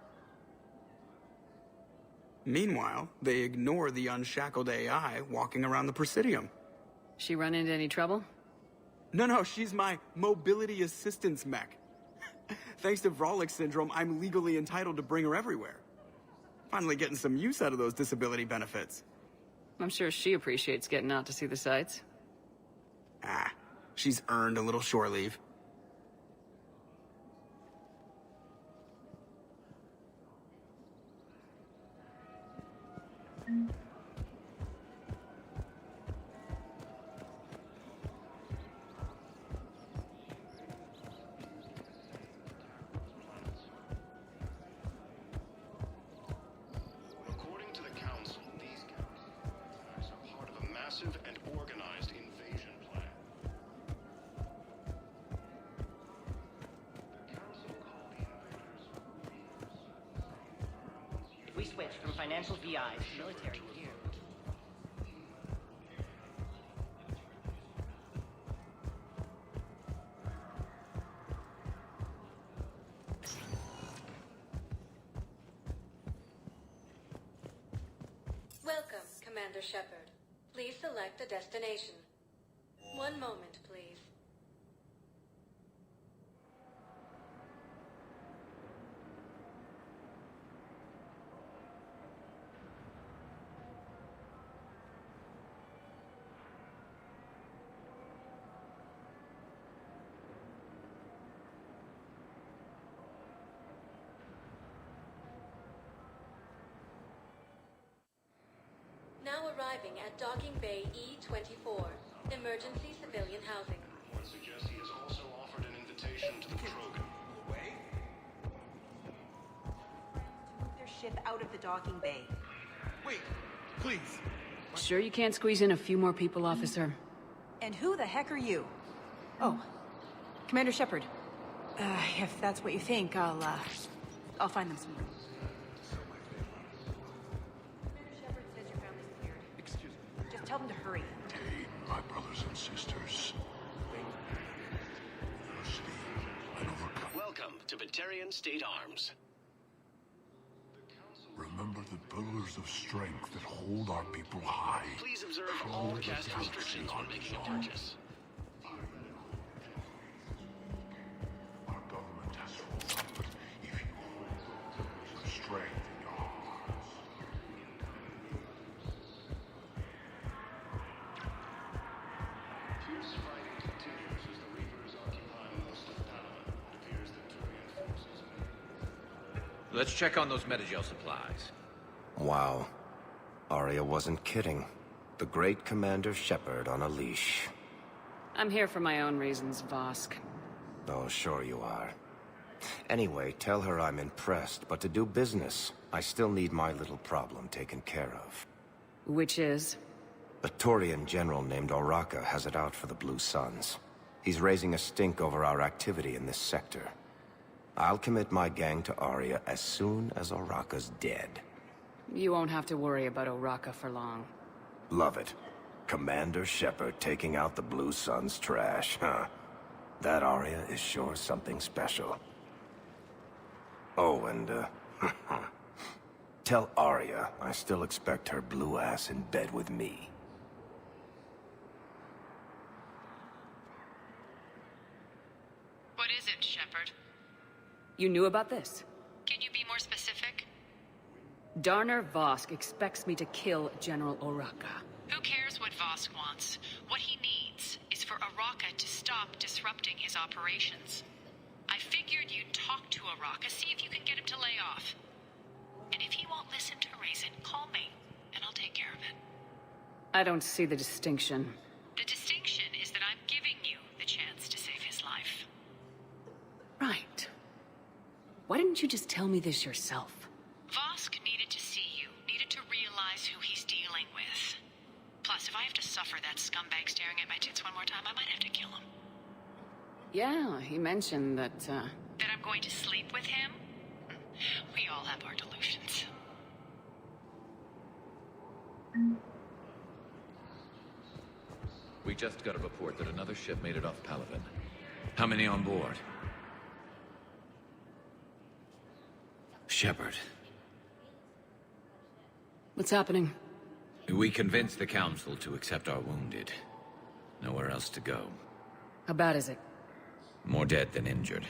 Meanwhile, they ignore the unshackled AI walking around the Presidium.
She run into any trouble?
No, she's my mobility assistance mech. Thanks to Vrolic syndrome, I'm legally entitled to bring her everywhere. Finally getting some use out of those disability benefits.
I'm sure she appreciates getting out to see the sights.
Ah, she's earned a little shore leave.
According to the Council, these attacks are part of a massive and organized invasion plan. The Council called the invaders.
If we switch from financial VIs to military gear.
Welcome, Commander Shepard. Please select a destination. One moment, please. Now arriving at Docking Bay E-24, emergency civilian housing.
Report suggests he has also offered an invitation to the Krogan.
Move their ship out of the docking bay.
Wait, please.
Sure you can't squeeze in a few more people, officer?
And who the heck are you? Oh, Commander Shepard. If that's what you think, I'll find them some room. Commander Shepard says your family's cleared.
Excuse me.
Just tell them to hurry.
My brothers and sisters.
Welcome to Batarian State Arms.
Remember the pillars of strength that hold our people high.
Please observe all cast restrictions on making a purchase.
Our government has fallen, but if you hold the pillars of strength in your hearts.
Fierce fighting continues as the Reapers occupy most of Panama. It appears that Turian forces are...
Let's check on those metagel supplies.
Wow. Arya wasn't kidding. The great Commander Shepard on a leash.
I'm here for my own reasons, Vosk.
Oh, sure you are. Anyway, tell her I'm impressed, but to do business, I still need my little problem taken care of.
Which is?
A Turian general named Oraka has it out for the Blue Suns. He's raising a stink over our activity in this sector. I'll commit my gang to Arya as soon as Oraka's dead.
You won't have to worry about Oraka for long.
Love it. Commander Shepard taking out the Blue Sun's trash, huh? That Arya is sure something special. Oh, and, tell Arya I still expect her blue ass in bed with me.
What is it, Shepard?
You knew about this?
Can you be more specific?
Darner Vosk expects me to kill General Oraka.
Who cares what Vosk wants? What he needs is for Oraka to stop disrupting his operations. I figured you'd talk to Oraka, see if you can get him to lay off. And if he won't listen to reason, call me, and I'll take care of it.
I don't see the distinction.
The distinction is that I'm giving you the chance to save his life.
Right. Why didn't you just tell me this yourself?
Vosk needed to see you, needed to realize who he's dealing with. Plus, if I have to suffer that scumbag staring at my tits one more time, I might have to kill him.
Yeah, he mentioned that,
That I'm going to sleep with him? We all have our delusions.
We just got a report that another ship made it off Palaven. How many on board? Shepard.
What's happening?
We convinced the Council to accept our wounded. Nowhere else to go.
How bad is it?
More dead than injured.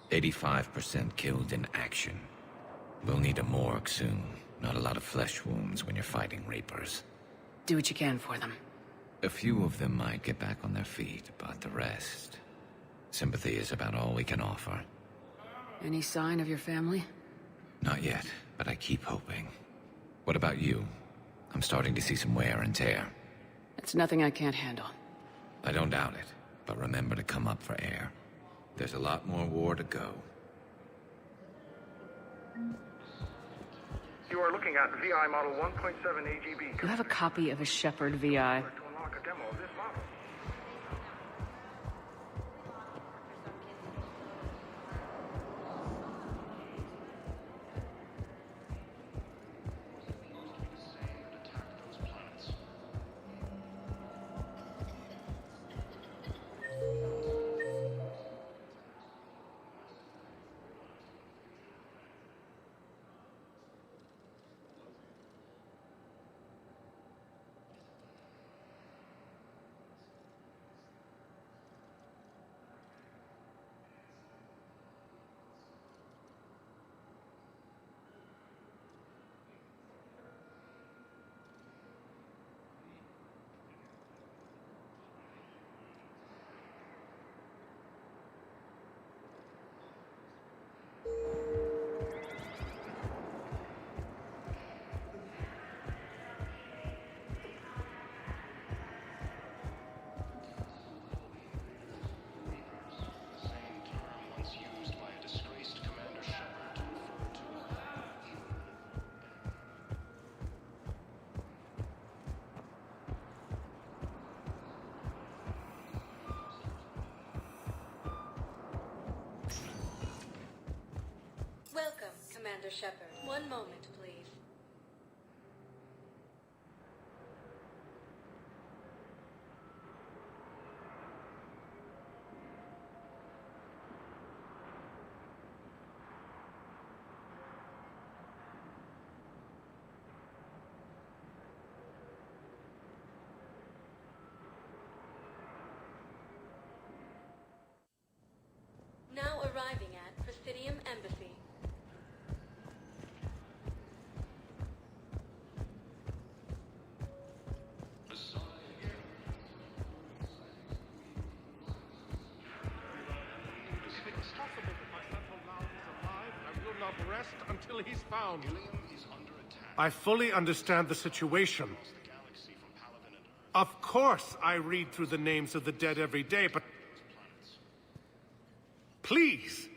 85% killed in action. We'll need a morgue soon. Not a lot of flesh wounds when you're fighting Reapers.
Do what you can for them.
A few of them might get back on their feet, but the rest... Sympathy is about all we can offer.
Any sign of your family?
Not yet, but I keep hoping. What about you? I'm starting to see some wear and tear.
It's nothing I can't handle.
I don't doubt it, but remember to come up for air. There's a lot more war to go.
You are looking at VI model 1.7 AGB.
You have a copy of a Shepard VI.
To unlock a demo of this model.
Welcome, Commander Shepard. One moment, please. Now arriving at Presidium Embassy.
Rest until he's found. I fully understand the situation. Of course I read through the names of the dead every day, but... Please,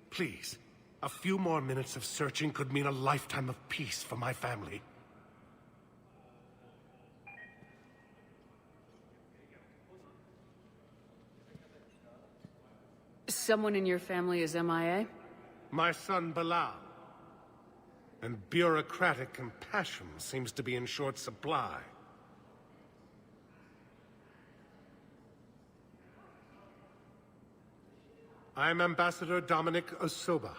please, a few more minutes of searching could mean a lifetime of peace for my family.
Someone in your family is MIA?
My son Bilal. And bureaucratic compassion seems to be in short supply. I'm Ambassador Dominic Osoba.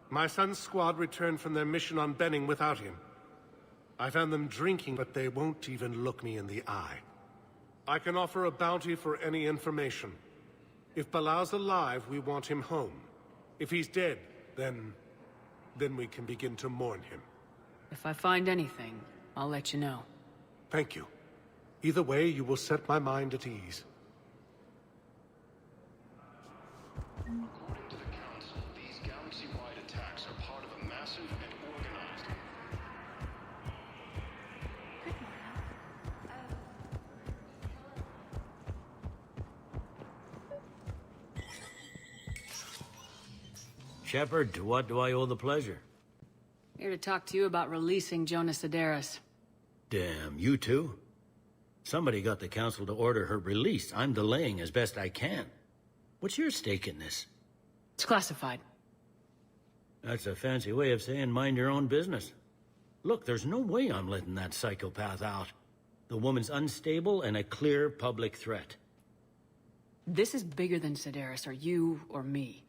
My son's squad returned from their mission on Benning without him. I found them drinking, but they won't even look me in the eye. I can offer a bounty for any information. If Balau's alive, we want him home. If he's dead, then we can begin to mourn him.
If I find anything, I'll let you know.
Thank you. Either way, you will set my mind at ease.
According to the Council, these galaxy-wide attacks are part of a massive and organized...
Shepard, to what do I owe the pleasure?
Here to talk to you about releasing Jonas Sedaris.
Damn, you too? Somebody got the Council to order her release. I'm delaying as best I can. What's your stake in this?
It's classified.
That's a fancy way of saying mind your own business. Look, there's no way I'm letting that psychopath out. The woman's unstable and a clear public threat.
This is bigger than Sedaris or you or me.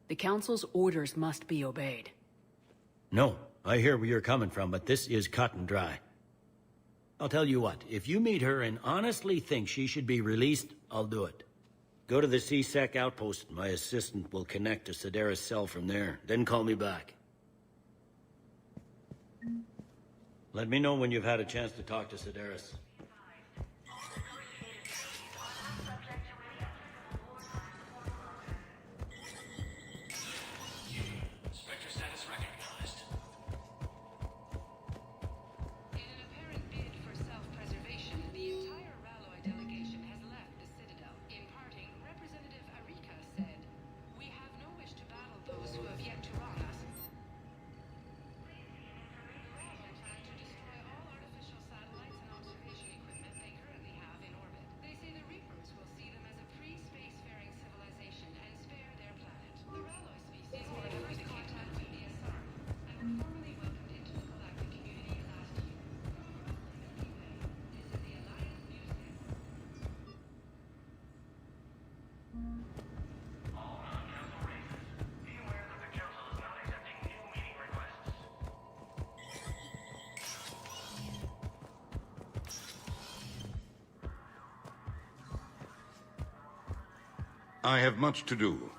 The Council's orders must be obeyed.
No, I hear where you're coming from, but this is cut and dry. I'll tell you what, if you meet her and honestly think she should be released, I'll do it. Go to the C-Sec outpost. My assistant will connect to Sedaris' cell from there. Then call me back. Let me know when you've had a chance to talk to Sedaris.
Spectre status recognized.
In an apparent bid for self-preservation, the entire Ralloy delegation has left the Citadel. In parting, Representative Arika said, "We have no wish to battle those who have yet to wrong us." The Ralloy plan to destroy all artificial satellites and observation equipment they currently have in orbit. They say the Reapers will see them as a pre-spacefaring civilization and spare their planet. The Ralloy species made first contact with the Asar and were formally welcomed into the galactic community last year. This is the Alliance Newsnet.
All non-council races, be aware that the council is not accepting new meeting requests.
I have much to do.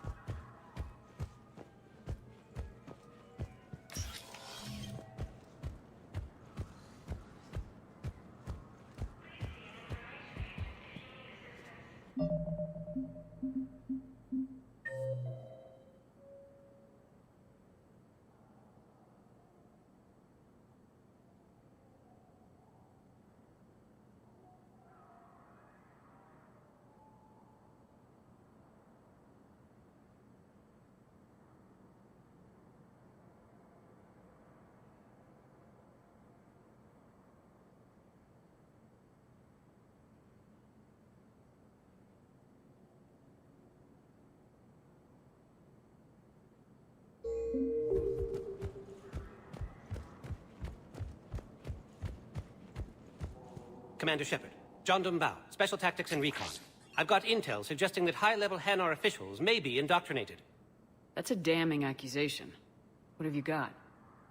Commander Shepard, John Dumbao, Special Tactics and Recon. I've got intel suggesting that high-level Hanar officials may be indoctrinated.
That's a damning accusation. What have you got?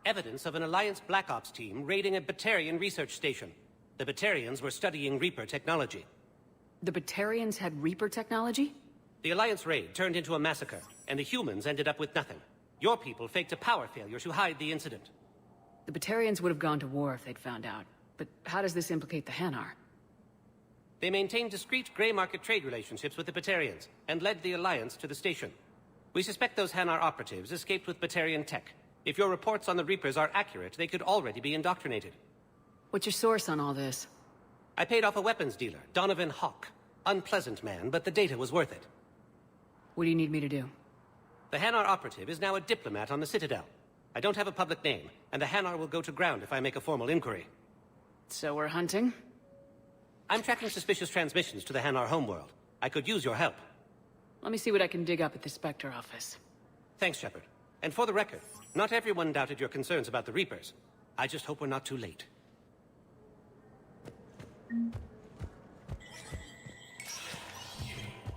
Evidence of an Alliance Black Ops team raiding a Batarian research station. The Batarians were studying Reaper technology.
The Batarians had Reaper technology?
The Alliance raid turned into a massacre, and the humans ended up with nothing. Your people faked a power failure to hide the incident.
The Batarians would have gone to war if they'd found out. But how does this implicate the Hanar?
They maintained discreet gray market trade relationships with the Batarians, and led the Alliance to the station. We suspect those Hanar operatives escaped with Batarian tech. If your reports on the Reapers are accurate, they could already be indoctrinated.
What's your source on all this?
I paid off a weapons dealer, Donovan Hawk. Unpleasant man, but the data was worth it.
What do you need me to do?
The Hanar operative is now a diplomat on the Citadel. I don't have a public name, and the Hanar will go to ground if I make a formal inquiry.
So we're hunting?
I'm tracking suspicious transmissions to the Hanar homeworld. I could use your help.
Let me see what I can dig up at the Spectre office.
Thanks, Shepard. And for the record, not everyone doubted your concerns about the Reapers. I just hope we're not too late.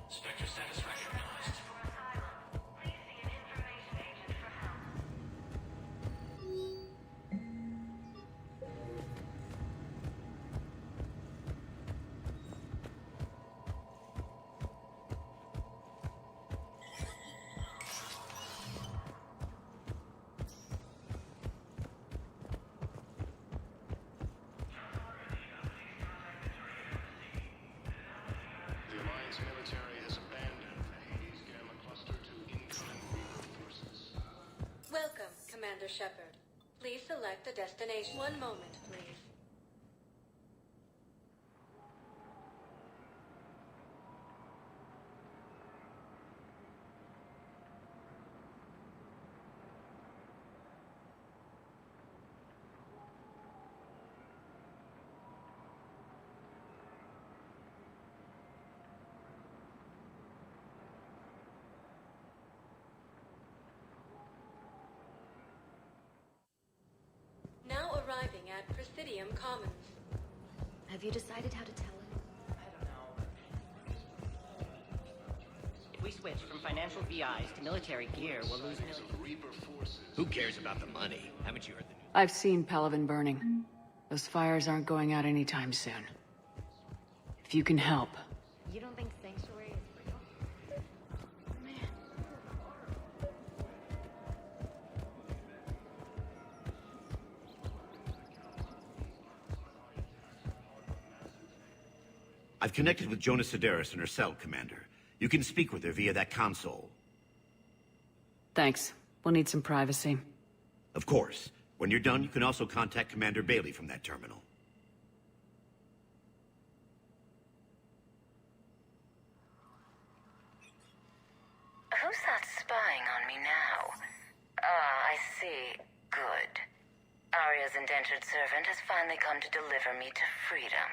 Spectre status recognized.
Commander Shepard. Please select a destination. One moment, please. Now arriving at Presidium Commons.
Have you decided how to tell him?
If we switch from financial VIs to military gear, we'll lose millions.
Who cares about the money? Haven't you heard the news?
I've seen Pelivan burning. Those fires aren't going out anytime soon. If you can help.
You don't think Sanctuary is real?
I've connected with Jonas Sedaris in her cell, Commander. You can speak with her via that console.
Thanks. We'll need some privacy.
Of course. When you're done, you can also contact Commander Bailey from that terminal.
Who's that spying on me now? Ah, I see. Good. Arya's indentured servant has finally come to deliver me to freedom.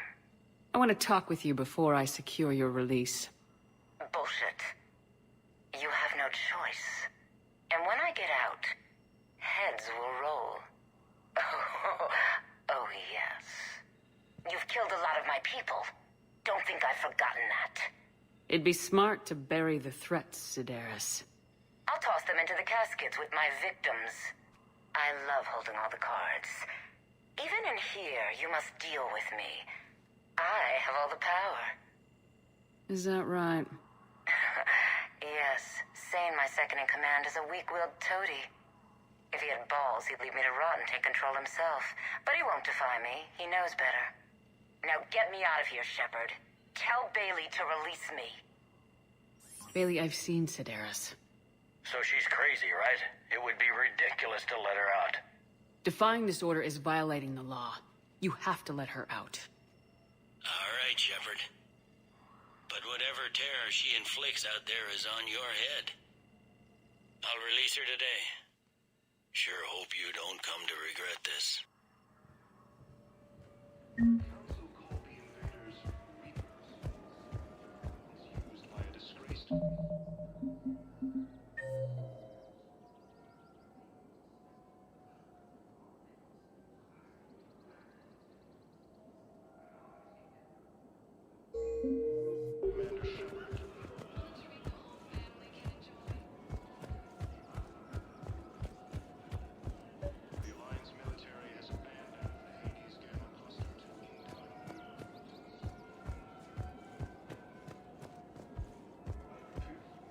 I want to talk with you before I secure your release.
Bullshit. You have no choice. And when I get out, heads will roll. Oh, yes. You've killed a lot of my people. Don't think I've forgotten that.
It'd be smart to bury the threats, Sedaris.
I'll toss them into the caskets with my victims. I love holding all the cards. Even in here, you must deal with me. I have all the power.
Is that right?
Yes. Sane, my second-in-command, is a weak-willed toady. If he had balls, he'd leave me to rot and take control himself. But he won't defy me. He knows better. Now get me out of here, Shepard. Tell Bailey to release me.
Bailey, I've seen Sedaris.
So she's crazy, right? It would be ridiculous to let her out.
Defying this order is violating the law. You have to let her out.
All right, Shepard. But whatever terror she inflicts out there is on your head. I'll release her today. Sure hope you don't come to regret this.
Used by a disgraced...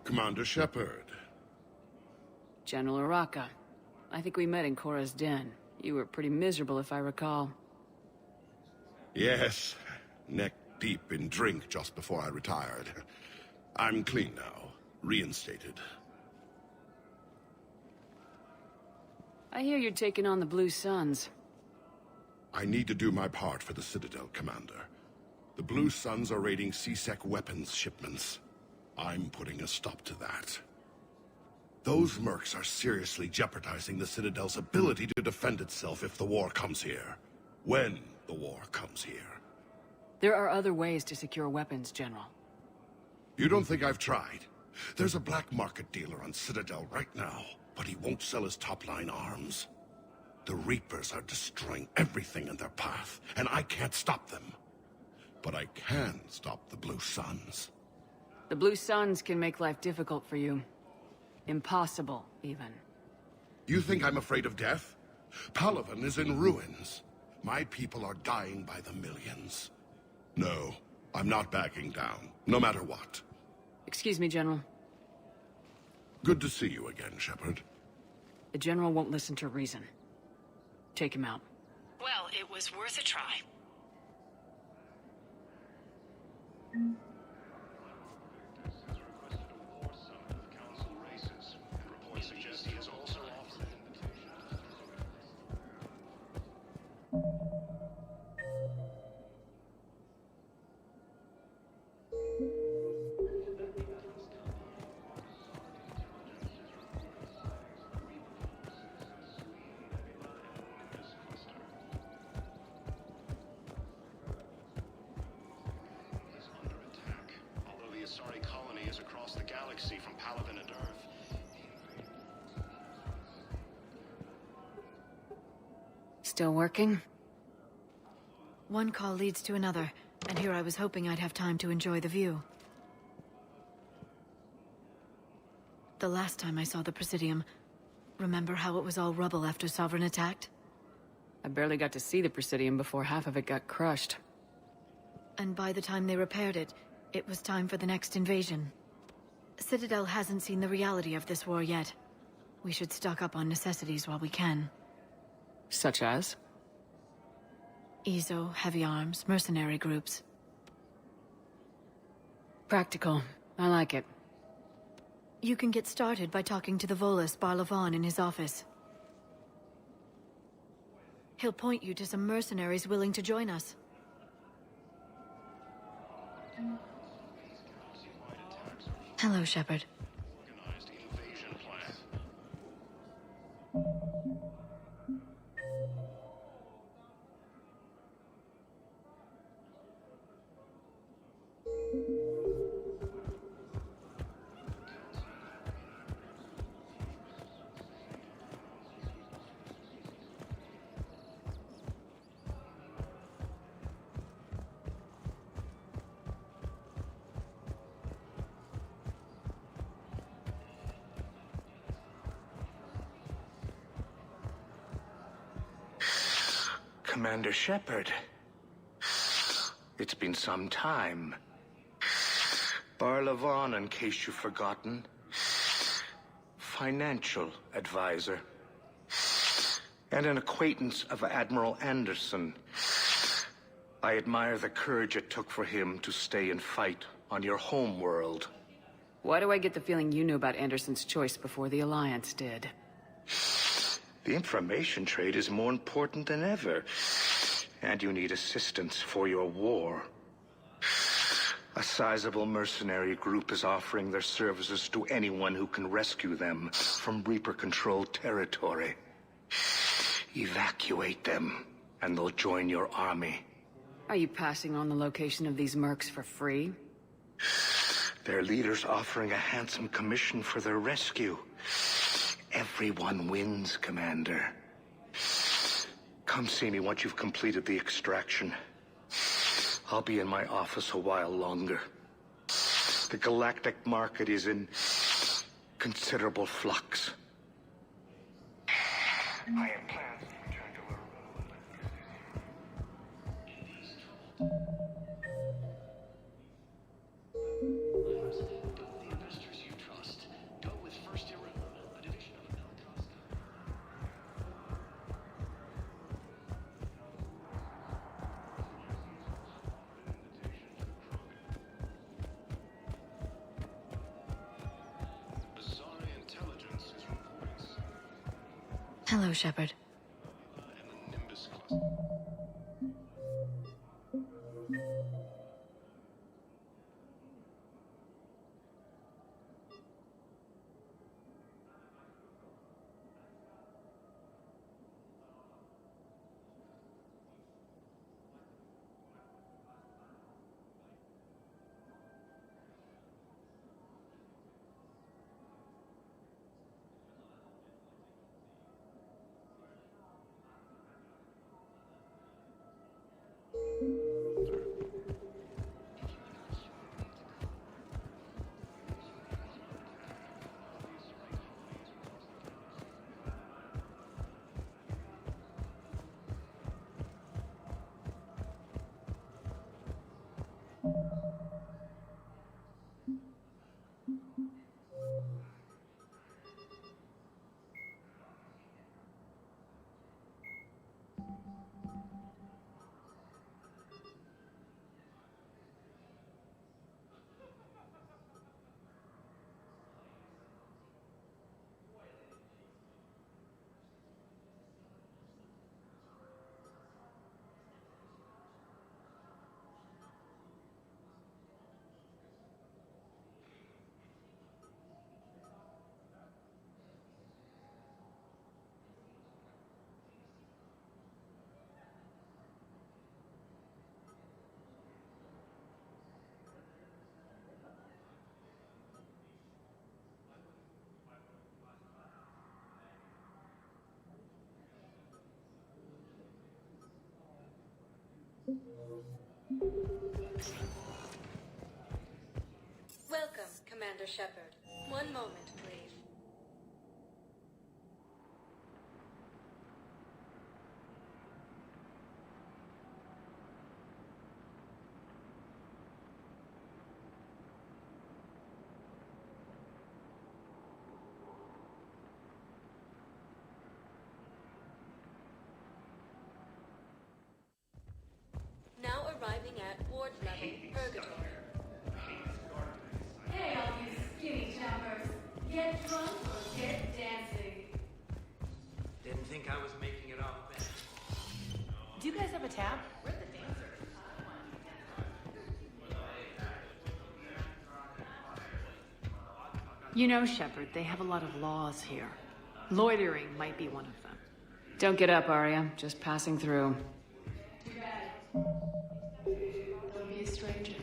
Commander Shepard.
General Araka. I think we met in Korra's den. You were pretty miserable, if I recall.
Yes, neck deep in drink just before I retired. I'm clean now, reinstated.
I hear you're taking on the Blue Suns.
I need to do my part for the Citadel, Commander. The Blue Suns are raiding C-Sec weapons shipments. I'm putting a stop to that. Those mercs are seriously jeopardizing the Citadel's ability to defend itself if the war comes here. When the war comes here.
There are other ways to secure weapons, General.
You don't think I've tried? There's a black market dealer on Citadel right now, but he won't sell his top-line arms. The Reapers are destroying everything in their path, and I can't stop them. But I can stop the Blue Suns.
The Blue Suns can make life difficult for you. Impossible, even.
You think I'm afraid of death? Palaven is in ruins. My people are dying by the millions. No, I'm not backing down, no matter what.
Excuse me, General.
Good to see you again, Shepard.
The General won't listen to reason. Take him out.
Well, it was worth a try.
mercenaries across the galaxy from Palaven and Earth.
Still working?
One call leads to another, and here I was hoping I'd have time to enjoy the view. The last time I saw the Presidium, remember how it was all rubble after Sovereign attacked?
I barely got to see the Presidium before half of it got crushed.
And by the time they repaired it, it was time for the next invasion. Citadel hasn't seen the reality of this war yet. We should stock up on necessities while we can.
Such as?
Ezo, heavy arms, mercenary groups.
Practical. I like it.
You can get started by talking to the Volus Barlavon in his office. He'll point you to some mercenaries willing to join us. Hello, Shepard.
Organized invasion plan.
Commander Shepard. It's been some time. Barlavon, in case you've forgotten. Financial advisor. And an acquaintance of Admiral Anderson. I admire the courage it took for him to stay and fight on your home world.
Why do I get the feeling you knew about Anderson's choice before the Alliance did?
The information trade is more important than ever. And you need assistance for your war. A sizable mercenary group is offering their services to anyone who can rescue them from Reaper-controlled territory. Evacuate them, and they'll join your army.
Are you passing on the location of these mercs for free?
Their leader's offering a handsome commission for their rescue. Everyone wins, Commander. Come see me once you've completed the extraction. I'll be in my office a while longer. The galactic market is in considerable flux. I have plans to return to Earth.
The investors you trust. Go with First Irregular, a division of Elcos. Bizarre intelligence is reporting.
Hello, Shepard.
And the Nimbus cluster.
Welcome, Commander Shepard. One moment, please. Now arriving at ward level, Purgatory.
Hey, all you skinny jumpers. Get drunk or get dancing.
Didn't think I was making it off bad.
Do you guys have a tab? We're the dancers.
You know, Shepard, they have a lot of laws here. Loitering might be one of them.
Don't get up, Arya. Just passing through.
Too bad. Don't be a stranger.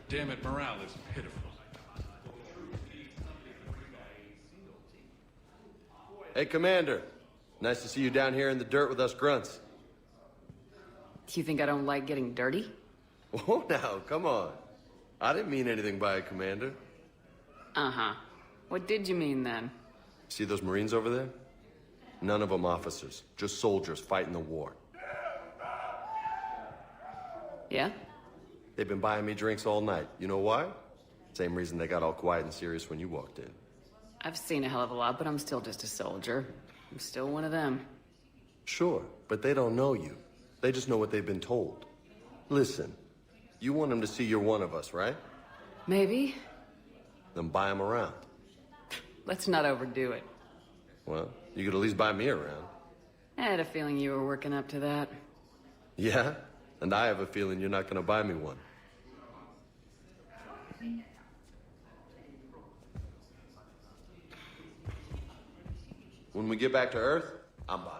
Damn it, morale is pitiful.
Hey, Commander. Nice to see you down here in the dirt with us grunts.
Do you think I don't like getting dirty?
Oh, now, come on. I didn't mean anything by it, Commander.
Uh-huh. What did you mean, then?
See those Marines over there? None of them officers, just soldiers fighting the war.
Yeah?
They've been buying me drinks all night. You know why? Same reason they got all quiet and serious when you walked in.
I've seen a hell of a lot, but I'm still just a soldier. I'm still one of them.
Sure, but they don't know you. They just know what they've been told. Listen, you want them to see you're one of us, right?
Maybe.
Then buy them around.
Let's not overdo it.
Well, you could at least buy me around.
I had a feeling you were working up to that.
Yeah? And I have a feeling you're not going to buy me one. When we get back to Earth, I'm buying.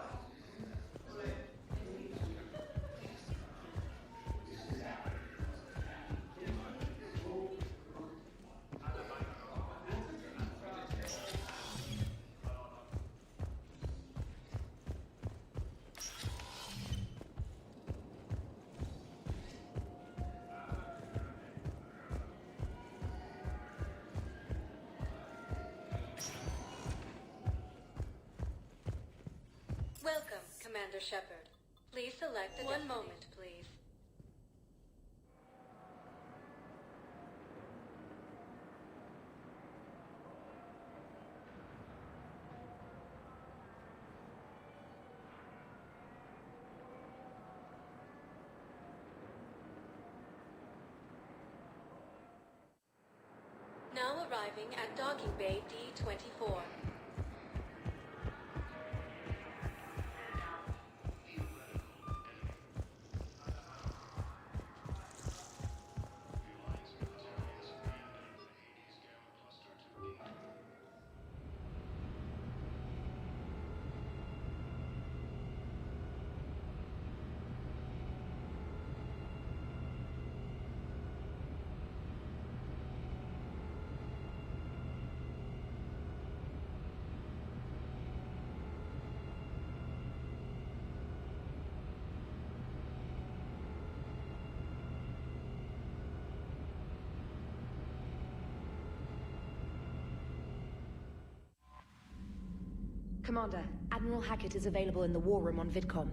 Welcome, Commander Shepard. Please select a One moment, please. Now arriving at Docking Bay D-24.
Commander, Admiral Hackett is available in the war room on VidCom.